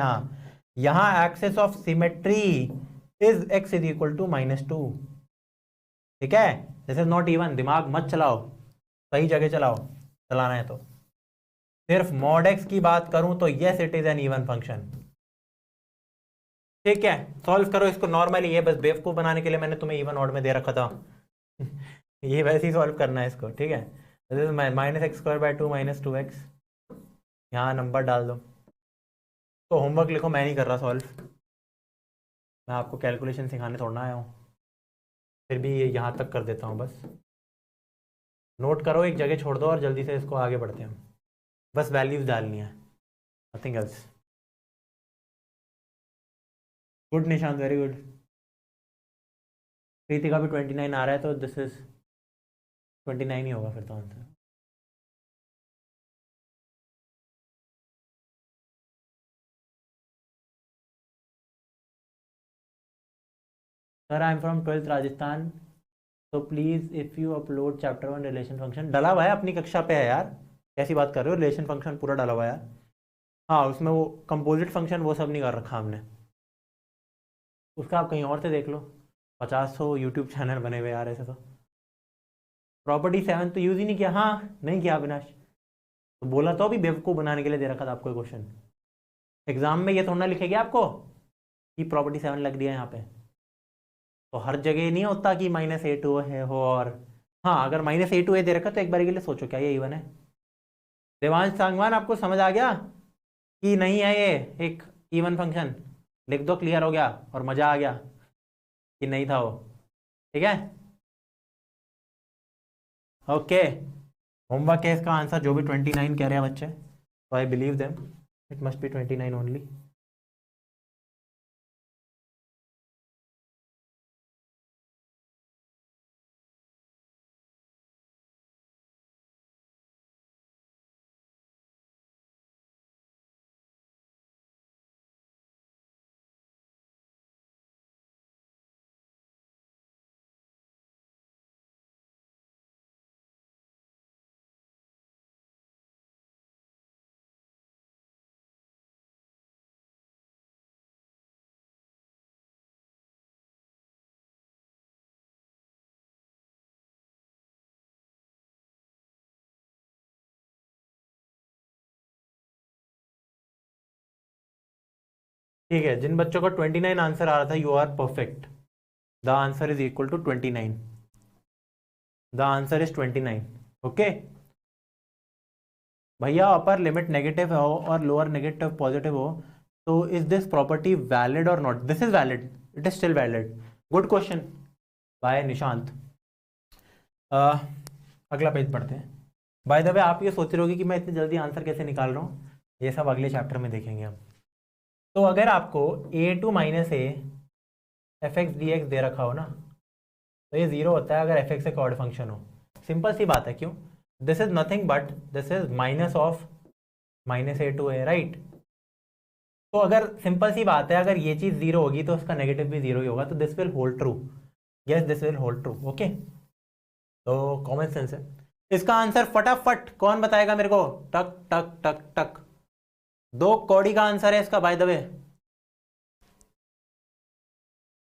यहाँ axis of symmetry is x is equal to -2। ठीक है, दिस इज नॉट इवन। दिमाग मत चलाओ, सही जगह चलाओ, चलाना है तो। सिर्फ मॉड x की बात करूं तो yes it is an even function. ठीक है, सॉल्व करो इसको नॉर्मली। ये बस बेवकूफ बनाने के लिए मैंने तुम्हें इवन ऑड में दे रखा था। ये वैसे ही सॉल्व करना है इसको। ठीक है, -x²/2 -2x। यहाँ नंबर डाल दो। तो होमवर्क लिखो, मैं नहीं कर रहा सॉल्व। मैं आपको कैलकुलेशन सिखाने थोड़ा आया हूँ। फिर भी ये यहाँ तक कर देता हूँ बस। नोट करो, एक जगह छोड़ दो और जल्दी से इसको आगे बढ़ते हैं। बस वैल्यूज डालनी है, nothing else. Good Nishant, very good. Preeti का भी 29 आ रहा है, तो दिस इज 29 ही होगा फिर तो answer. Sir I am from 12th Rajasthan, तो please if you upload chapter 1 relation function. डला हुआ है, अपनी कक्षा पे है यार, कैसी बात कर रहे हो? रिलेशन फंक्शन पूरा डला हुआ है यार। हाँ, उसमें वो कंपोजिट फंक्शन वो सब नहीं कर रखा हमने। उसका आप कहीं और से देख लो, 50 यूट्यूब चैनल बने हुए यार ऐसे तो। प्रॉपर्टी 7 तो यूज़ ही नहीं किया। हाँ, नहीं किया अविनाश, तो बोला तो अभी बेवकूफ़ बनाने के लिए दे रखा था आपको क्वेश्चन। एग्जाम में ये थोड़ा ना लिखेगी आपको कि प्रॉपर्टी 7 लग रही है यहाँ पे। तो हर जगह नहीं होता कि -a2 है हो। और हाँ, अगर -a2 दे रखा तो एक बार के लिए सोचो क्या ये इवन है? देवांश सांगवान, आपको समझ आ गया कि नहीं है ये एक इवन फंक्शन? लिख दो, क्लियर हो गया और मजा आ गया कि नहीं था वो। ठीक है, ओके। होमवर्क है इसका आंसर जो भी 29 कह रहे हैं बच्चे, तो I believe them, it must be 29 only. ठीक है, जिन बच्चों का 29 आंसर आ रहा था, you are perfect. The answer is equal to 29। The answer is 29। Okay भैया, अपर लिमिट नेगेटिव हो और लोअर नेगेटिव पॉजिटिव हो, तो इज दिस प्रॉपर्टी वैलिड और not? This is valid, it is still valid. Good question by Nishant. अगला पेज पढ़ते हैं। बाय द वे, आप ये सोच रहे होगे कि मैं इतनी जल्दी आंसर कैसे निकाल रहा हूँ, ये सब अगले चैप्टर में देखेंगे हम। तो अगर आपको a2 - a fx dx दे रखा हो ना, तो ये 0 होता है अगर fx एक ऑड फंक्शन हो। सिंपल सी बात है, क्यों? This is nothing but this is minus of -a2a, right? तो अगर सिंपल सी बात है, अगर ये चीज़ 0 होगी तो उसका नेगेटिव भी 0 ही होगा, तो this will hold true. Yes, this will hold true. Okay, तो कॉमन सेंस है। इसका आंसर फटाफट कौन बताएगा मेरे को? टक टक टक टक। 2 कौड़ी का आंसर है इसका, बाय द वे,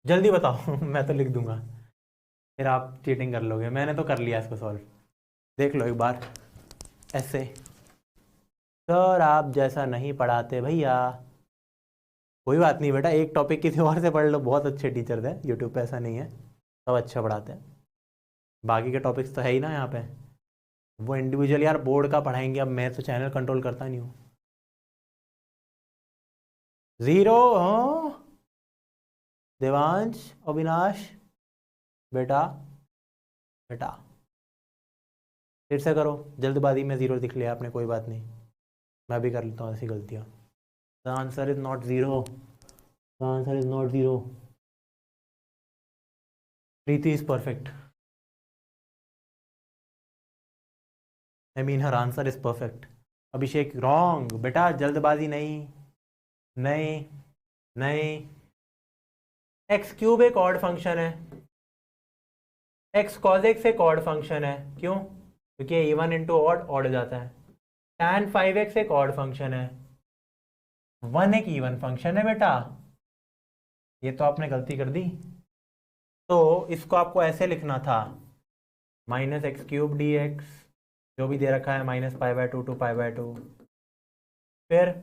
जल्दी बताओ। मैं तो लिख दूंगा, फिर आप चीटिंग कर लोगे। मैंने तो कर लिया इसको सॉल्व, देख लो एक बार ऐसे। सर आप जैसा नहीं पढ़ाते भैया। कोई बात नहीं बेटा, एक टॉपिक किसी और से पढ़ लो, बहुत अच्छे टीचर्स हैं यूट्यूब पे, ऐसा नहीं है, सब अच्छा पढ़ाते हैं। बाकी के टॉपिक्स तो है ही ना यहाँ पे, वो इंडिविजुअल यार बोर्ड का पढ़ाएंगे। अब मैं तो चैनल कंट्रोल करता नहीं हूँ। 0? हाँ देवांश, अविनाश, बेटा बेटा फिर से करो। जल्दबाजी में 0 दिख लिया आपने, कोई बात नहीं, मैं भी कर लेता हूँ ऐसी गलतियाँ। The answer is not 0। The answer is not 0. Preeti is perfect. I mean her answer is perfect. Abhishek wrong. बेटा जल्दबाजी नहीं. नहीं नहीं. एक्स क्यूब एक ऑड फंक्शन है. एक्स कॉज एक्स एक ऑड फंक्शन है. क्यों? क्योंकि इवन इंटू ऑड ऑड जाता है. tan 5x एक ऑड फंक्शन है. 1 एक इवन फंक्शन है बेटा. ये तो आपने गलती कर दी. तो इसको आपको ऐसे लिखना था, minus x cube d x, जो भी दे रखा है minus pi by two to pi by two, फिर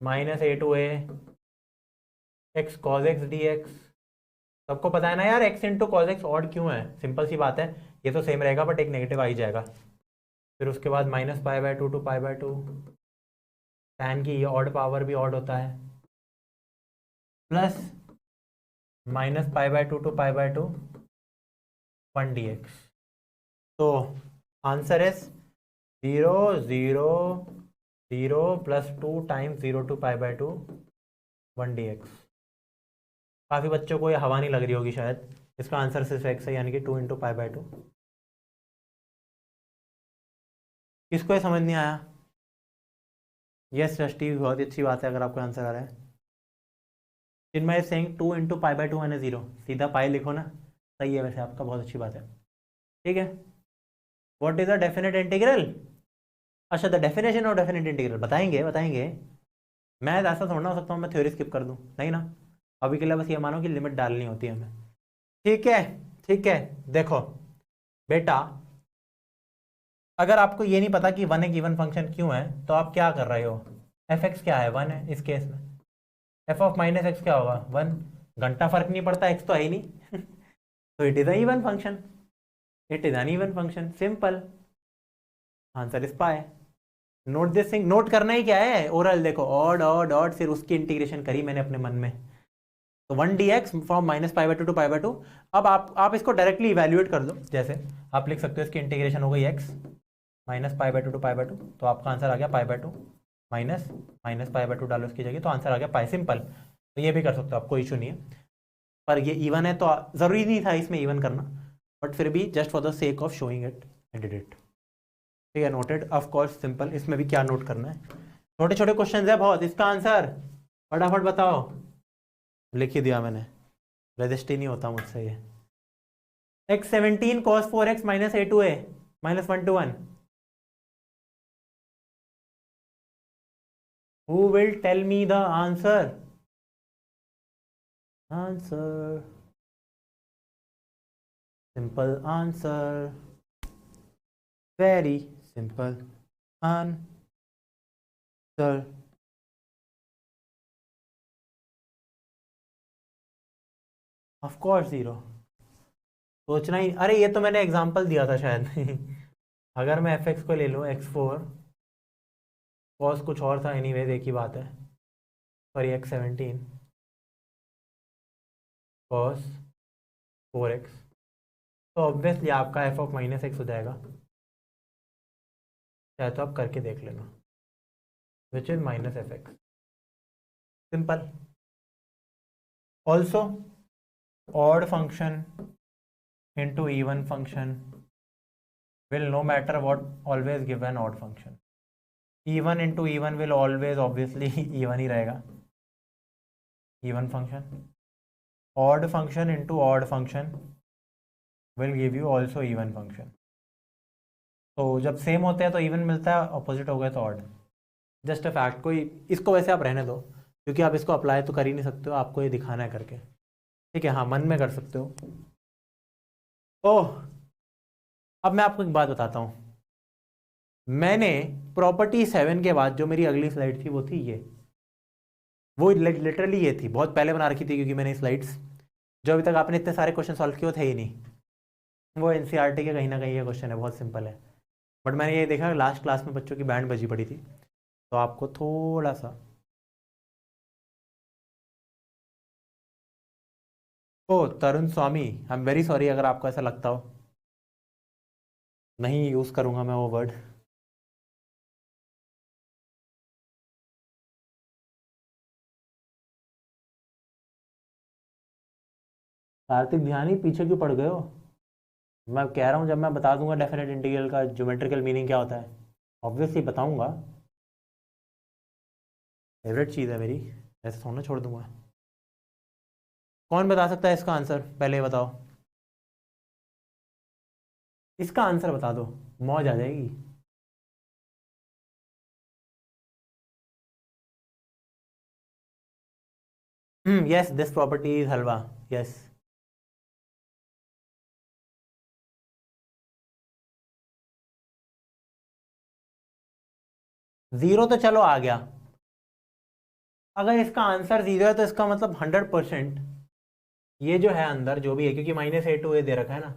minus a to a x cos x d x. सबको पता है ना यार x into cos x odd क्यों है? सिंपल सी बात है. ये तो सेम रहेगा बट एक नेगेटिव आ ही जाएगा. फिर उसके बाद minus pi by two to pi by two. Tan की ये ऑड पावर भी ऑड होता है. Plus minus pi by two to pi by two 1 d x. तो answer is 0 0 0 plus 2 times 0 to pi by two 1 d x. काफ़ी बच्चों को ये हवा नहीं लग रही होगी शायद. इसका आंसर सिर्फ एक्स है, यानी कि 2 इंटू पाई बाय टू. किसको ये समझ नहीं आया? यस सृष्टि, बहुत अच्छी बात है अगर आपका आंसर आ रहा है. Chinmay saying 2 into pi by two minus 0. सीधा पाई लिखो ना. सही है वैसे आपका, बहुत अच्छी बात है. ठीक है. What is a definite integral? अच्छा, the definition of definite integral बताएंगे बताएंगे. मैं ऐसा थोड़ा ना हो सकता हूँ मैं थ्योरी स्किप कर दूँ, नहीं ना. अभी के लिए बस ये मानो कि लिमिट डालनी होती है हमें. ठीक है. ठीक है. देखो बेटा, अगर आपको ये नहीं पता कि 1 एक इवन फंक्शन क्यों है, तो आप क्या कर रहे हो? एफ एक्स क्या है? 1 है इस केस में. एफ ऑफ माइनस एक्स क्या होगा? 1. घंटा फर्क नहीं पड़ता, एक्स तो है ही नहीं. तो it is a even function. It is an even function. Simple. Answer is pi. Note this thing. Note करना ही क्या है? ओरल देखो, ऑड ऑड ऑड, फिर उसकी इंटीग्रेशन करी मैंने अपने मन में. तो 1 d x from minus pi by two to pi by two. अब आप इसको डायरेक्टली इवेल्युएट कर दो. जैसे आप लिख सकते हो इसकी इंटीग्रेशन हो गई x minus pi by two to pi by two, तो आपका आंसर आ गया pi by two. Minus minus pi by two डालो इसकी जगह, तो आंसर आ गया पाई. सिंपल. तो ये भी कर सकते हो आप, कोई इशू नहीं है. पर ये इवन है तो ज़रूरी नहीं था इसमें इवन करना, बट फिर भी just for the sake of showing it I did it. ठीक है, नोटेड. Of course simple. इसमें भी क्या नोट करना है? छोटे छोटे क्वेश्चन है बहुत. इसका आंसर फटाफट बताओ. लिख ही दिया मैंने, रजिस्ट ही नहीं होता मुझसे ये. X 17 cos 4x minus a to a minus 1 to 1. Who will tell me the answer? Answer. Simple answer. Very simple answer. Of course 0. सोचना ही. अरे ये तो मैंने एग्जांपल दिया था शायद. अगर मैं fx को ले लूँ x4, cos कुछ और था. एनीवेज एक ही बात है. सॉरी x17 cos 4x, तो ऑब्वियसली आपका f ऑफ माइनस एक्स हो जाएगा. चाहे तो आप करके देख लेना, which is minus f x. Simple. Also odd function into even function will no matter what always give an odd function. Even into even will always obviously even ही रहेगा. Even function. Odd function into odd function will give you also even function. तो जब सेम होते हैं तो इवन मिलता है, ऑपोजिट हो गया तो ऑड. Just a fact. कोई इसको वैसे आप रहने दो, क्योंकि आप इसको अप्लाई तो कर ही नहीं सकते हो. आपको ये दिखाना है करके. ठीक है, हाँ मन में कर सकते हो. ओह, अब मैं आपको एक बात बताता हूँ. मैंने प्रॉपर्टी 7 के बाद जो मेरी अगली स्लाइड थी वो थी ये. वो लिटरली ये थी, बहुत पहले बना रखी थी, क्योंकि मैंने स्लाइड्स जो अभी तक आपने इतने सारे क्वेश्चन सॉल्व किए थे ही नहीं. वो एनसीईआरटी के कहीं ना कहीं ये क्वेश्चन है, बहुत सिंपल है. बट मैंने ये देखा लास्ट क्लास में बच्चों की बैंड बजी पड़ी थी, तो आपको थोड़ा सा. ओ तरुण स्वामी, आई एम वेरी सॉरी अगर आपको ऐसा लगता हो. नहीं यूज़ करूँगा मैं वो वर्ड. कार्तिक ध्यान ही पीछे क्यों पड़ गए हो? मैं कह रहा हूँ जब मैं बता दूंगा डेफिनेट इंटीग्रल का ज्योमेट्रिकल मीनिंग क्या होता है, ऑब्वियसली बताऊंगा, फेवरेट चीज़ है मेरी, ऐसे थोड़ा ना छोड़ दूंगा। कौन बता सकता है इसका आंसर, पहले ये बताओ, इसका आंसर बता दो, मौज आ जाएगी। Yes, this property is halwa, yes. Zero तो चलो आ गया, अगर इसका आंसर जीरो है तो इसका मतलब 100% ये जो है अंदर जो भी है, क्योंकि -a to a दे रखा है ना,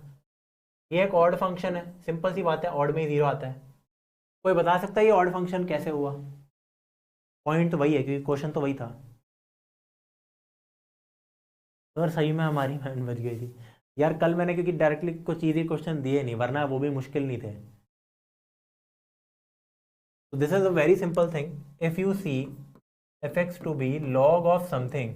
ये एक ऑड फंक्शन है, सिंपल सी बात है, ऑड में ही जीरो आता है। कोई बता सकता है ये ऑड फंक्शन कैसे हुआ? पॉइंट तो वही है, क्योंकि क्वेश्चन तो वही था। अगर सही में हमारी बहन बच गई थी यार, कल मैंने क्योंकि डायरेक्टली कुछ इजी क्वेश्चन दिए नहीं, वरना वो भी मुश्किल नहीं थे। So this is a very simple thing. If you see f(x) to be log of something,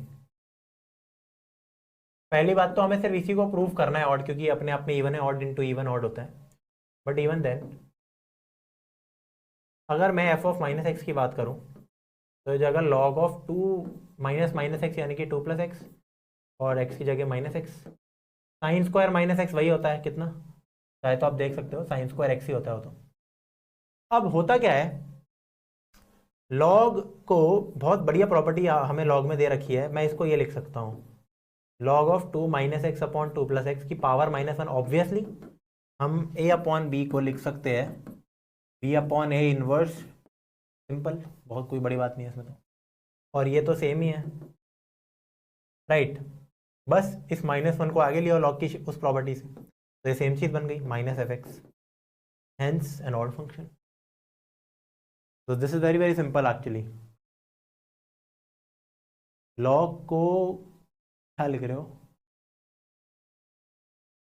पहली बात तो हमें सिर्फ इसी को प्रूव करना है ऑड, क्योंकि अपने आप में इवन है, ऑड इंटू इवन ऑड होता है। बट इवन देन अगर मैं f ऑफ -x की बात करूं तो इस जगह log of 2 minus minus x यानी कि 2 + x, और x की जगह -x, साइन स्क्वायर -x वही होता है कितना, चाहे तो आप देख सकते हो साइन स्क्वायर x ही होता है वो तो। अब होता क्या है, लॉग को बहुत बढ़िया प्रॉपर्टी हमें लॉग में दे रखी है, मैं इसको ये लिख सकता हूँ, log of 2 - x upon 2 + x की पावर -1। ऑब्वियसली हम a अपॉन b को लिख सकते हैं b upon a inverse, simple, बहुत कोई बड़ी बात नहीं है इसमें तो, और ये तो सेम ही है, राइट। बस इस -1 को आगे लिया लॉग की उस प्रॉपर्टी से, तो ये सेम चीज़ बन गई -f(x), hence an odd function. तो this is very very simple actually. Log को क्या लिख रहे हो,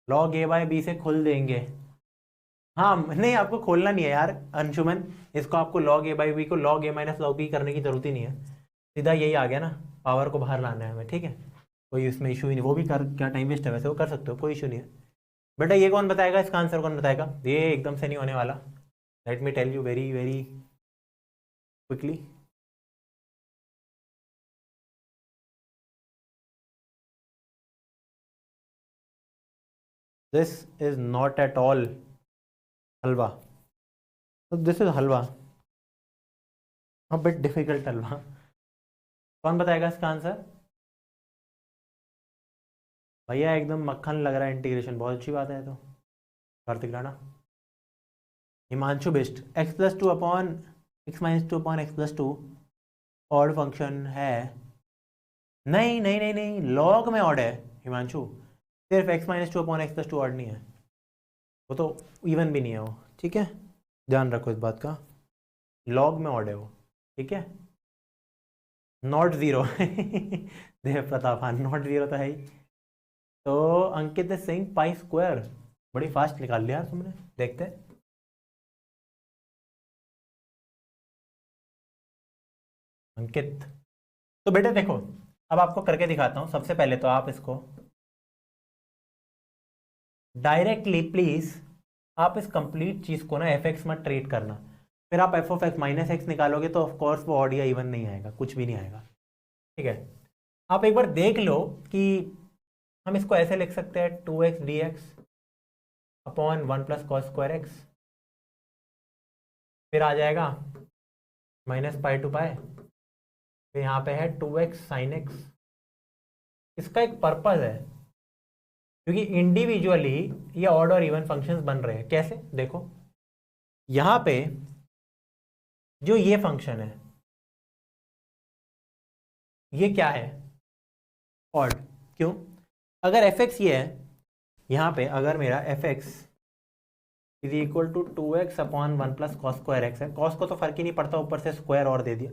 log a/b से खोल देंगे। हाँ नहीं, आपको खोलना नहीं है यार अंशुमन, इसको आपको log a/b को log a - log b करने की जरूरत ही नहीं है, सीधा यही आ गया ना, पावर को बाहर लाना है हमें, ठीक है, कोई इसमें इशू ही नहीं। वो भी कर, क्या टाइम वेस्ट है, वैसे वो कर सकते हो, कोई इशू नहीं है। बेटा ये कौन बताएगा, इसका आंसर कौन बताएगा? ये एकदम से नहीं होने वाला, let me tell you very very quickly. This is not at all halwa, this is halwa, bit difficult halwa. कौन बताएगा इसका आंसर? भैया एकदम मक्खन लग रहा है इंटीग्रेशन, बहुत अच्छी बात है तो। Kartik Rana, Himanshu Bisht, x+2 upon x - 2 upon x+2 odd function है? नहीं नहीं नहीं नहीं, लॉग में ऑड है हिमांशु, सिर्फ x - 2 अपॉन x+2 ऑड नहीं है, वो तो इवन भी नहीं है वो, ठीक है, ध्यान रखो इस बात का, लॉग में ऑड है वो, ठीक है, नॉट जीरो। देव प्रताप, हाँ नॉट जीरो तो है ही। तो अंकित सिंह पाई स्क्वायर, बड़ी फास्ट निकाल लिया तुमने, देखते हैं। अंकित, तो बेटे देखो, अब आपको करके दिखाता हूँ। सबसे पहले तो आप इसको डायरेक्टली प्लीज, आप इस कंप्लीट चीज को ना f(x) मत ट्रीट करना, फिर आप f ऑफ x - x निकालोगे तो ऑफ कोर्स वो ऑड या इवन नहीं आएगा, कुछ भी नहीं आएगा, ठीक है। आप एक बार देख लो कि हम इसको ऐसे लिख सकते हैं 2x dx अपॉन 1 + cos²x, फिर आ जाएगा -π to π, फिर यहाँ पे है 2x sin x। इसका एक पर्पज है, क्योंकि इंडिविजुअली ये ऑड और इवन फंक्शंस बन रहे हैं। कैसे, देखो यहाँ पे जो ये फंक्शन है ये क्या है, ऑड, क्यों? अगर f(x) ये है, यहाँ पे अगर मेरा f(x) is equal to 2x upon 1 + cos²x है, cos को तो फर्क ही नहीं पड़ता, ऊपर से स्क्वायर और दे दिया,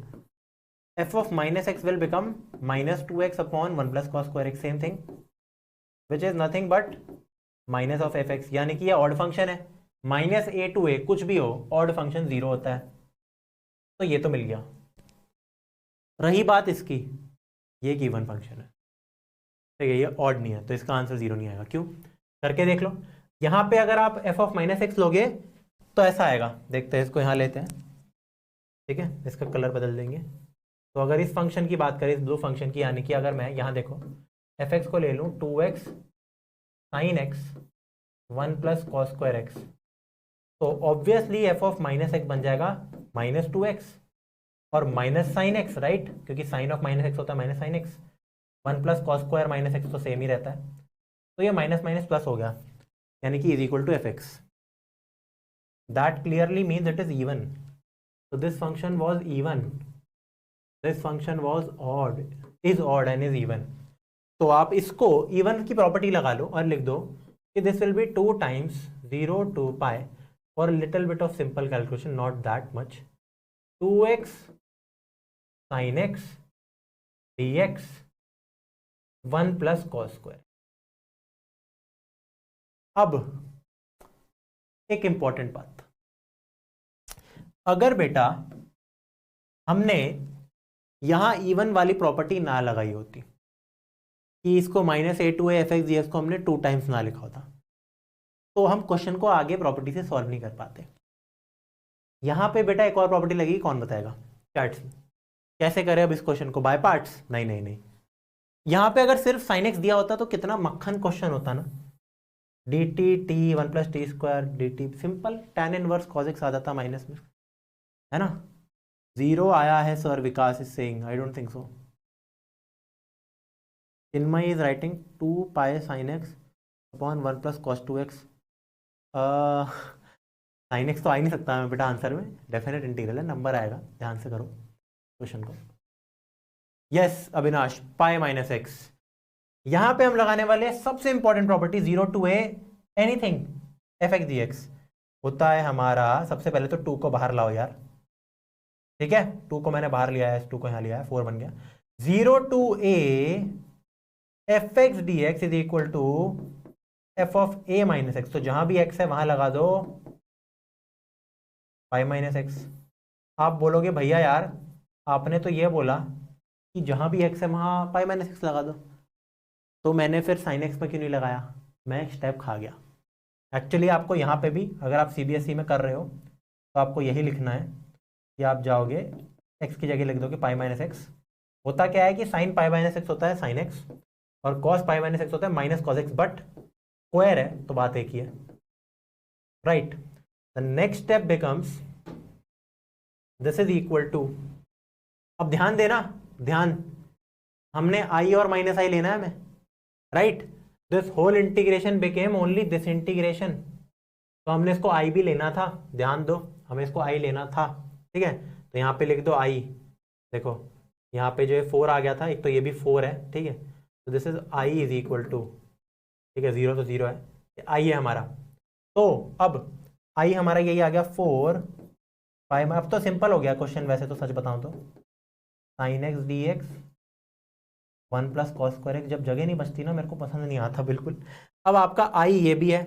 f of -x will become -2x upon 1 + cos²x, same thing, which is nothing but minus of f(x), यानी कि ये ऑड फंक्शन है, -a to a कुछ भी हो, ऑड फंक्शन जीरो होता है, तो ये तो मिल गया। रही बात इसकी, ये एक इवन फंक्शन है, ठीक है, ये ऑड नहीं है तो इसका आंसर 0 नहीं आएगा। क्यों? करके देख लो। यहाँ पे अगर आप एफ ऑफ माइनस एक्स लोगे तो ऐसा आएगा, देखते हैं, इसको यहाँ लेते हैं, ठीक है, इसका कलर बदल देंगे। तो अगर इस फंक्शन की बात करें, इस ब्लू फंक्शन की, यानी कि अगर मैं यहाँ देखो एफ एक्स को ले लूँ 2x sine x 1 plus cos square x, तो obviously f of minus x बन जाएगा -2x और माइनस साइन एक्स, राइट, क्योंकि साइन ऑफ माइनस एक्स होता है minus sine x, 1 plus cos square minus x तो सेम ही रहता है, तो ये माइनस माइनस प्लस हो गया, यानी कि is equal to f x. That clearly means it is even. So this function was even. This function was odd, is odd and is even. तो आप इसको even की प्रॉपर्टी लगा लो और लिख दो कि this will be 2 times 0 to pi for a little bit of simple calculation, not that much. 2x sin x dx 1 plus cos square. अब एक इंपॉर्टेंट बात, अगर बेटा हमने यहां इवन वाली प्रॉपर्टी ना लगाई होती कि इसको -a2a एफ एक्स dx को हमने 2 टाइम्स ना लिखा होता, तो हम क्वेश्चन को आगे प्रॉपर्टी से सॉल्व नहीं कर पाते। यहां पे बेटा एक और प्रॉपर्टी लगी, कौन बताएगा? चार्ट्स। कैसे करें अब इस क्वेश्चन को? By parts? नहीं नहीं नहीं, यहां पे अगर सिर्फ साइन एक्स दिया होता तो कितना मक्खन क्वेश्चन होता ना, dt t 1 plus t square dt, simple tan inverse cos x आ जाता माइनस में, है ना। 0 आया है sir, Vikas is saying, I don't think so. Chinmay is writing 2 pi sine x upon 1 plus cos 2x। Sine x तो आ ही नहीं सकता मैं बेटा आंसर में, डेफिनेट इंटीग्रल है, नंबर आएगा, ध्यान से करो क्वेश्चन को। यस अविनाश, पाई माइनस एक्स। यहां पे हम लगाने वाले सबसे important property 0 to a anything F x dx होता है हमारा। सबसे पहले तो 2 को बाहर लाओ यार, ठीक है, 2 को मैंने बाहर लिया है, 2 को यहाँ लिया है, 4 बन गया। 0 to a f x dx is equal to f of a minus x, तो जहां भी x है वहां लगा दो पाई माइनस एक्स। आप बोलोगे भैया यार आपने तो ये बोला कि जहां भी x है वहां पाई माइनस एक्स लगा दो, तो मैंने फिर साइन एक्स में क्यों नहीं लगाया? मैं एक स्टेप खा गया। एक्चुअली आपको यहाँ पे भी अगर आप CBSE में कर रहे हो तो आपको यही लिखना है कि आप जाओगे x की जगह लिख दोगे पाई माइनस एक्स। होता क्या है कि साइन पाई माइनस एक्स होता है साइन एक्स और कॉस पाई माइनस एक्स होता है minus cos x, but square है तो बात एक ही है, right. The next step becomes this is equal to, अब ध्यान देना, ध्यान, हमने i और माइनस i लेना है हमें, right. This whole integration became only this integration, तो हमने इसको i भी लेना था, ध्यान दो, हमें इसको i लेना था, ठीक है। तो यहाँ पे लिख दो i, देखो यहाँ पे जो है 4 आ गया था, एक तो ये भी 4 है, ठीक है, तो this is i is equal to, ठीक है, 0 तो 0 है, i है हमारा। तो अब i हमारा यही आ गया 4 पाई, अब तो सिंपल हो गया क्वेश्चन वैसे तो, सच बताऊं तो sine x dx 1 plus cos square x, जब जगह नहीं बचती ना मेरे को पसंद नहीं आता बिल्कुल। अब आपका i ये भी है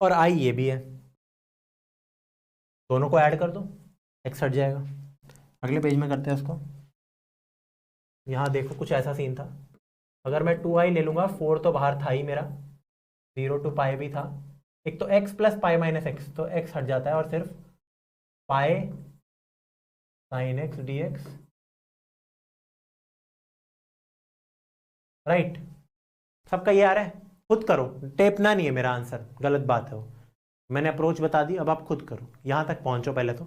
और i ये भी है, दोनों को ऐड कर दो, x हट जाएगा। अगले पेज में करते हैं उसको। यहाँ देखो कुछ ऐसा सीन था, अगर मैं 2i ले लूँगा, 4 तो बाहर था ही मेरा, 0 to पाई भी था, एक तो x plus pi minus x, तो x हट जाता है और सिर्फ pi sine x dx, right. सबका ये आ रहा है, खुद करो, टेपना नहीं है मेरा आंसर, गलत बात है वो, मैंने अप्रोच बता दी, अब आप खुद करो, यहाँ तक पहुँचो पहले तो,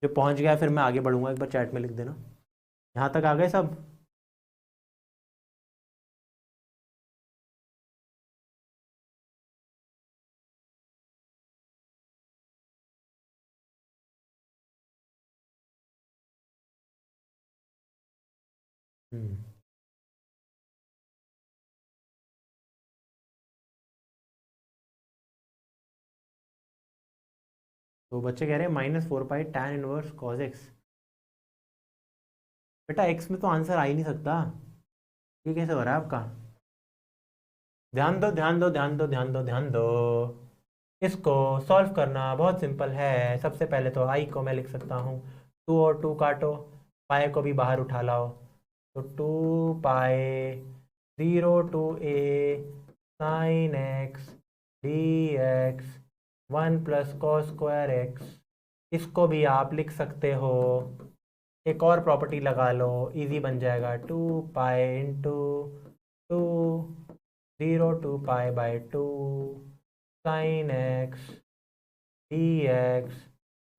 जो पहुँच गया फिर मैं आगे बढ़ूंगा, एक बार चैट में लिख देना। यहाँ तक आ गए सब? तो बच्चे कह रहे हैं -4 pi tan inverse cos x। बेटा x में तो आंसर आ ही नहीं सकता, ये कैसे हो रहा है आपका? ध्यान दो ध्यान दो ध्यान दो ध्यान दो ध्यान दो, इसको सॉल्व करना बहुत सिंपल है। सबसे पहले तो i को मैं लिख सकता हूँ, 2 और 2 काटो, पाई को भी बाहर उठा लाओ, तो 2 पाई 0 to a sin x dx 1 plus cos square x. इसको भी आप लिख सकते हो, एक और प्रॉपर्टी लगा लो, इजी बन जाएगा, 2 pi into 2 0 to pi by 2 sine x d x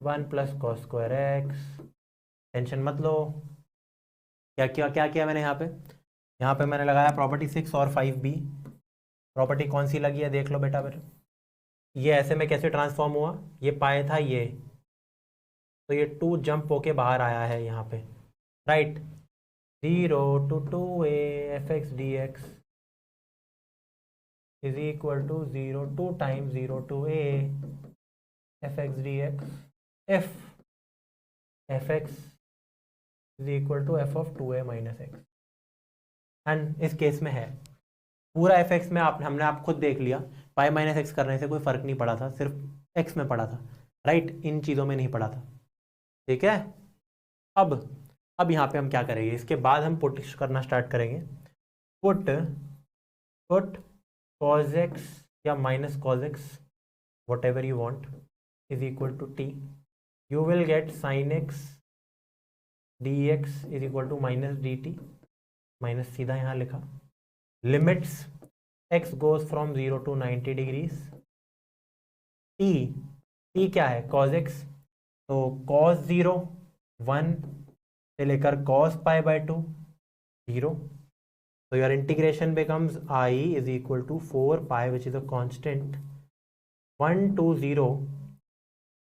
1 plus cos square x. Tension मत लो। क्या किया मैंने यहाँ पे मैंने लगाया प्रॉपर्टी 6 और 5b। प्रॉपर्टी कौन सी लगी है देख लो बेटा। फिर ये ऐसे में कैसे ट्रांसफॉर्म हुआ, ये पाए था ये, तो ये 2 जंप होके बाहर आया है यहाँ पे, right. 0 to 2a fx dx is equal to 0 2 times 0 to a fx dx f fx is equal to f of 2a minus x। And इस केस में है पूरा fx में हमने आप खुद देख लिया, पाई माइनस एक्स करने से कोई फर्क नहीं पड़ा था, सिर्फ x में पड़ा था, राइट, इन चीज़ों में नहीं पड़ा था, ठीक है। अब यहाँ पे हम क्या करेंगे, इसके बाद हम पुट करना स्टार्ट करेंगे। पुट cos x या minus cos x whatever you want is equal to t, you will get sin x dx is equal to minus dt, minus सीधा यहाँ लिखा। Limits x goes from 0 to 90 degrees. t क्या है, cos x, तो cos 0 1 से लेकर cos pi by 2 0, so your integration becomes I is equal to 4 pi which is a constant 1 to 0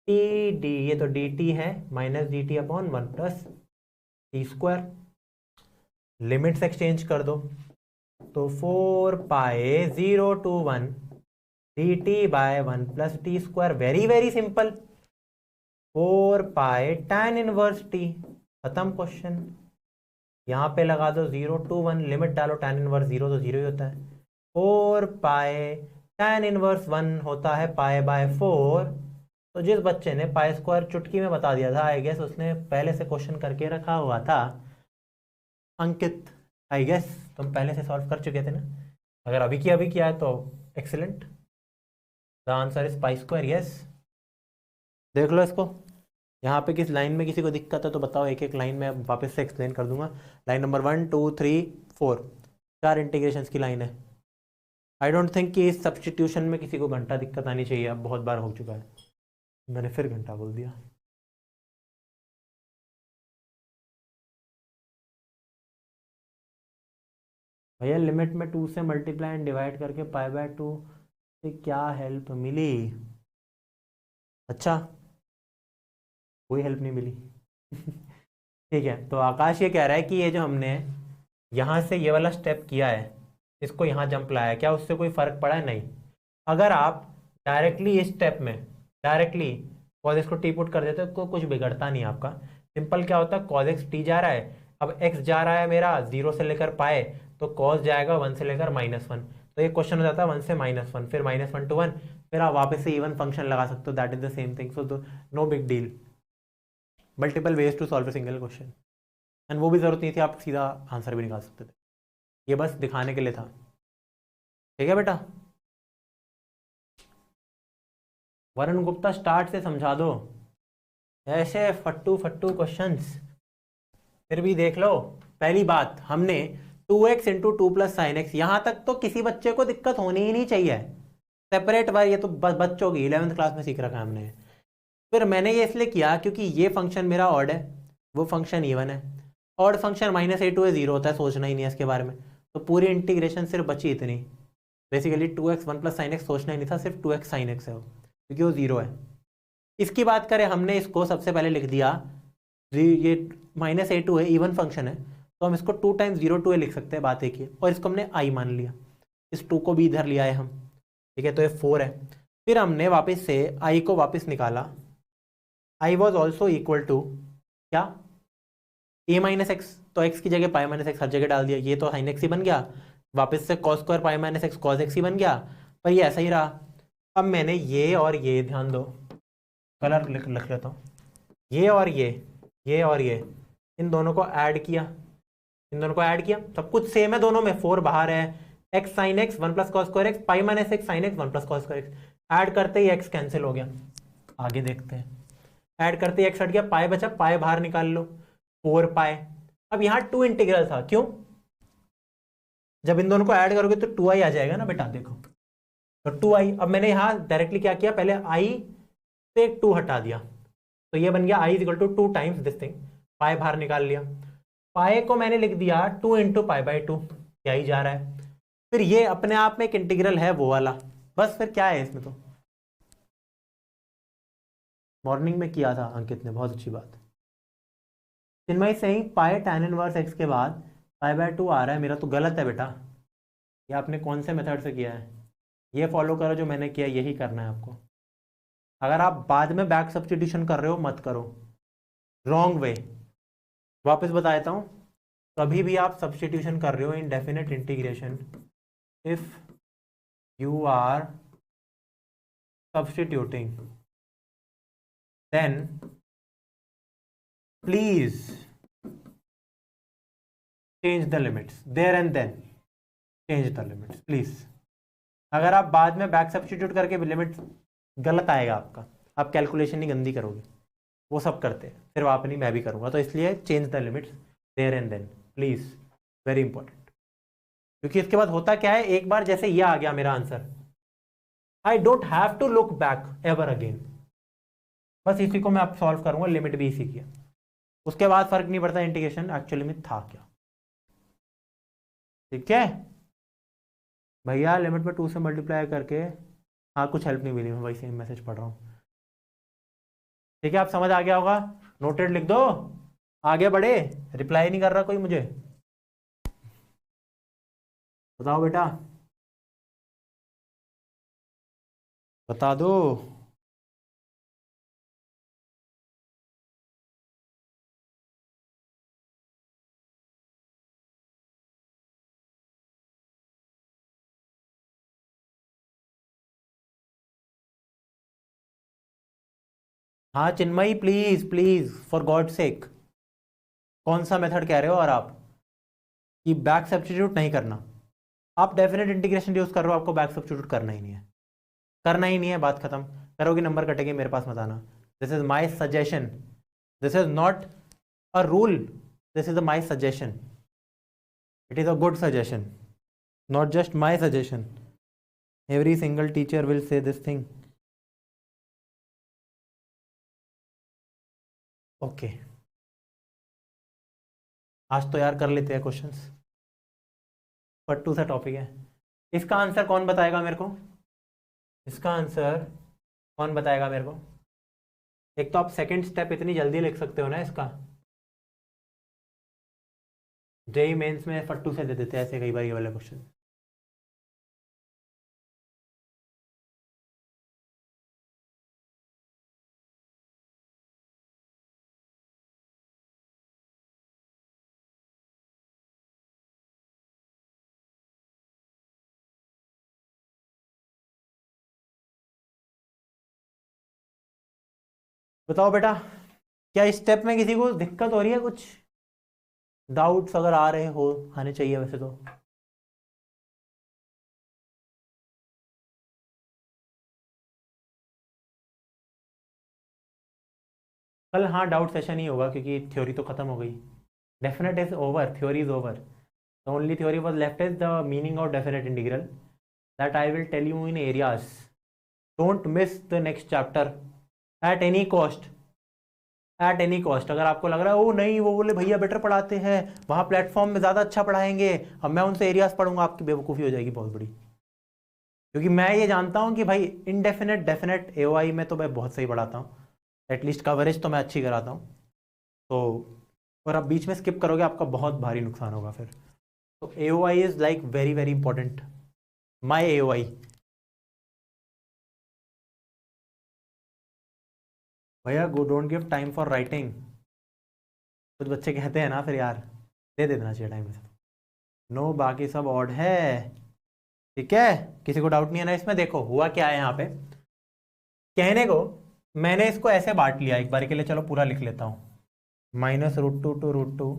t d, ये तो dt है, minus dt upon 1 plus t square. Limits exchange कर दो, तो 4 pi 0 to 1 dt by 1 plus t square, very very simple. 4 pi tan inverse t, खत्म क्वेश्चन। यहाँ पे लगा दो 0 to 1, लिमिट डालो, tan इनवर्स 0 तो 0 ही होता है। 4 पाई tan इनवर्स 1 होता है पाई बाय 4। तो जिस बच्चे ने पाई स्क्वायर चुटकी में बता दिया था, आई गेस उसने पहले से क्वेश्चन करके रखा हुआ था। अंकित, आई गेस तुम पहले से सॉल्व कर चुके थे ना, अगर अभी किया है तो excellent. The answer is pi square, yes. देख लो इसको, यहाँ पे किस लाइन में किसी को दिक्कत है तो बताओ, एक एक लाइन में वापस से एक्सप्लेन कर दूंगा। लाइन नंबर 1 2 3 4, 4 इंटीग्रेशंस की लाइन है। आई डोंट थिंक कि इस सब्सटीट्यूशन में किसी को घंटा दिक्कत आनी चाहिए, अब बहुत बार हो चुका है, मैंने फिर घंटा बोल दिया। भैया लिमिट में 2 से मल्टीप्लाई एंड डिवाइड करके पाई बाय 2 से क्या हेल्प मिली? अच्छा, कोई हेल्प नहीं मिली। ठीक है, तो आकाश ये कह रहा है कि ये जो हमने यहाँ से ये वाला स्टेप किया है, इसको यहाँ जंप लाया, क्या उससे कोई फ़र्क पड़ा है? नहीं। अगर आप डायरेक्टली इस स्टेप में डायरेक्टली कॉज एक्स को टी पुट कर देते तो कुछ बिगड़ता नहीं आपका। सिंपल क्या होता है, कॉज एक्स टी जा रहा है, अब एक्स जा रहा है मेरा 0 से लेकर पाए, तो कॉज जाएगा 1 से लेकर -1, तो ये क्वेश्चन हो जाता है 1 से -1, फिर -1 to 1, फिर आप वापस से इवन फंक्शन लगा सकते हो, that is the same thing, so no big deal. Multiple ways to solve a single question, and वो भी ज़रूरत नहीं थी, आप सीधा आंसर भी निकाल सकते थे, ये बस दिखाने के लिए था। ठीक है बेटा, वरुण गुप्ता स्टार्ट से समझा दो, ऐसे फट्टू क्वेश्चंस फिर भी देख लो। पहली बात, हमने 2x into 2 plus sine x, यहाँ तक तो किसी बच्चे को दिक्कत होनी ही नहीं चाहिए। सेपरेट बार ये तो बच्चों की 11th क्लास में सीख रखा है हमने। फिर मैंने ये इसलिए किया क्योंकि ये फंक्शन मेरा ऑड है, वो फंक्शन इवन है। ऑड फंक्शन -a2 है, 0 होता है, सोचना ही नहीं है इसके बारे में, तो पूरी इंटीग्रेशन सिर्फ बची इतनी। Basically 2x 1 plus sine x सोचना ही नहीं था, सिर्फ 2x साइन एक्स है वो, क्योंकि वो 0 है। इसकी बात करें, हमने इसको सबसे पहले लिख दिया, ये -a2 है, इवन फंक्शन है, तो हम इसको 2 टाइम्स 0 2a लिख सकते हैं, बात एक ही है। और इसको हमने i मान लिया, इस 2 को भी इधर लिया है हम, ठीक है, तो ये 4 है। फिर हमने वापस से i को वापस निकाला, i was also equal to क्या, a माइनस एक्स, तो x की जगह पाई माइनस एक्स हर जगह डाल दिया, ये तो साइन एक्स ही बन गया, वापस से cos square pi minus x cos x ही बन गया, पर ये ऐसा ही रहा। अब मैंने ये और ये, ध्यान दो, कलर लिख लेता हूँ, ये और ये इन दोनों को ऐड किया, इन दोनों को ऐड किया, सब कुछ सेम है दोनों में, 4 बाहर है, x sine x 1 plus cos square x, पाई minus x sine x 1 plus cos square x, add करते ही एक्स कैंसिल हो गया। आगे देखते हैं, ऐड करते ही एक्स हट गया, पाई बचा, पाई बाहर निकाल लो, 4 पाई। अब यहाँ 2 इंटीग्रल था, क्यों? जब इन दोनों को ऐड करोगे तो 2i आ जाएगा ना बेटा, देखो तो 2i। अब मैंने यहाँ डायरेक्टली क्या किया, पहले i से 2 हटा दिया, तो ये बन गया i is equal to 2 times this thing, pi बाहर निकाल लिया, पाई को मैंने लिख दिया 2 इंटू पाई बाई 2, क्या ही जा रहा है। फिर ये अपने आप में एक इंटीग्रल है वो वाला, बस फिर क्या है इसमें, तो मॉर्निंग में किया था अंकित ने, बहुत अच्छी बात। चिन्मय सिंह, पाई tan इनवर्स एक्स के बाद पाई बाय 2 आ रहा है, मेरा तो गलत है बेटा। ये आपने कौन से मेथड से किया है? ये फॉलो करो जो मैंने किया, यही करना है आपको। अगर आप बाद में बैक सब्स्टिट्यूशन कर रहे हो मत करो, रॉन्ग वे। वापस बता देता हूँ, कभी भी आप सब्स्टिट्यूशन कर रहे हो in definite integration, if you are substituting then please change the limits there and then, change the limits please. अगर आप बाद में बैक सब्स्टिट्यूट करके लिमिट, गलत आएगा आपका, आप कैलकुलेशन ही गंदी करोगे। वो सब करते हैं, सिर्फ आप नहीं मैं भी करूँगा, तो इसलिए change the limits there and then please, very important. क्योंकि इसके बाद होता क्या है, एक बार जैसे ये आ गया मेरा answer, I don't have to look back ever again, बस इसी को मैं अब सॉल्व करूंगा, लिमिट भी इसी की है, उसके बाद फर्क नहीं पड़ता इंटीग्रेशन एक्चुअली में था क्या। ठीक है भैया, लिमिट में 2 से मल्टीप्लाई करके, हाँ कुछ हेल्प नहीं मिली, मैं वही सेम मैसेज पढ़ रहा हूँ। ठीक है, आप समझ आ गया होगा, नोटेड लिख दो, आगे बढ़े। रिप्लाई नहीं कर रहा कोई मुझे, बताओ बेटा, बता दो। हाँ Chinmayi, please please for God sake, कौन सा मेथड कह रहे हो? और आप कि बैक सब्स्टिट्यूट नहीं करना, आप डेफिनेट इंटीग्रेशन यूज कर रहे हो, आपको बैक सब्स्टिट्यूट करना ही नहीं है, करना ही नहीं है, बात खत्म। करोगे नंबर कटेंगे, मेरे पास मत आना। This is my suggestion, this is not a rule, this is my suggestion, it is a good suggestion, not just my suggestion. Every single teacher will say this thing. Okay, आज तो यार कर लेते हैं क्वेश्चंस, पट्टू सा टॉपिक है। इसका आंसर कौन बताएगा मेरे को? इसका आंसर कौन बताएगा मेरे को? एक तो आप सेकंड स्टेप इतनी जल्दी लिख सकते हो ना इसका, जेई मेंस में फट्टू से दे देते हैं ऐसे कई बार ये वाले क्वेश्चन। बताओ बेटा, क्या इस स्टेप में किसी को दिक्कत हो रही है? कुछ डाउट्स अगर आ रहे हो, आने चाहिए वैसे तो। कल हाँ डाउट सेशन ही होगा, क्योंकि थ्योरी तो खत्म हो गई। Definite is over, theory is over, the only theory was left is the meaning of definite integral, that I will tell you in areas. Don't miss the next chapter at any cost, at any cost. अगर आपको लग रहा है ओ नहीं वो बोले भैया बेटर पढ़ाते हैं, वहाँ प्लेटफॉर्म में ज़्यादा अच्छा पढ़ाएंगे, अब मैं उनसे एरियाज पढ़ूंगा, आपकी बेवकूफ़ी हो जाएगी बहुत बड़ी। क्योंकि मैं ये जानता हूँ कि भाई इनडेफिनेट डेफिनेट एओआई में तो मैं बहुत सही पढ़ाता हूँ, एटलीस्ट कवरेज तो मैं अच्छी कराता हूँ। तो और आप बीच में स्किप करोगे आपका बहुत भारी नुकसान होगा फिर। तो AOI is like very very important, my AOI. भैया go don't give time for writing, कुछ बच्चे कहते हैं ना फिर यार, दे देना चाहिए टाइम से। नो बाकी सब ऑड है, ठीक है, किसी को डाउट नहीं है ना इसमें। देखो हुआ क्या है यहाँ पे, कहने को मैंने इसको ऐसे बांट लिया एक बार के लिए, चलो पूरा लिख लेता हूँ, -√2 to √2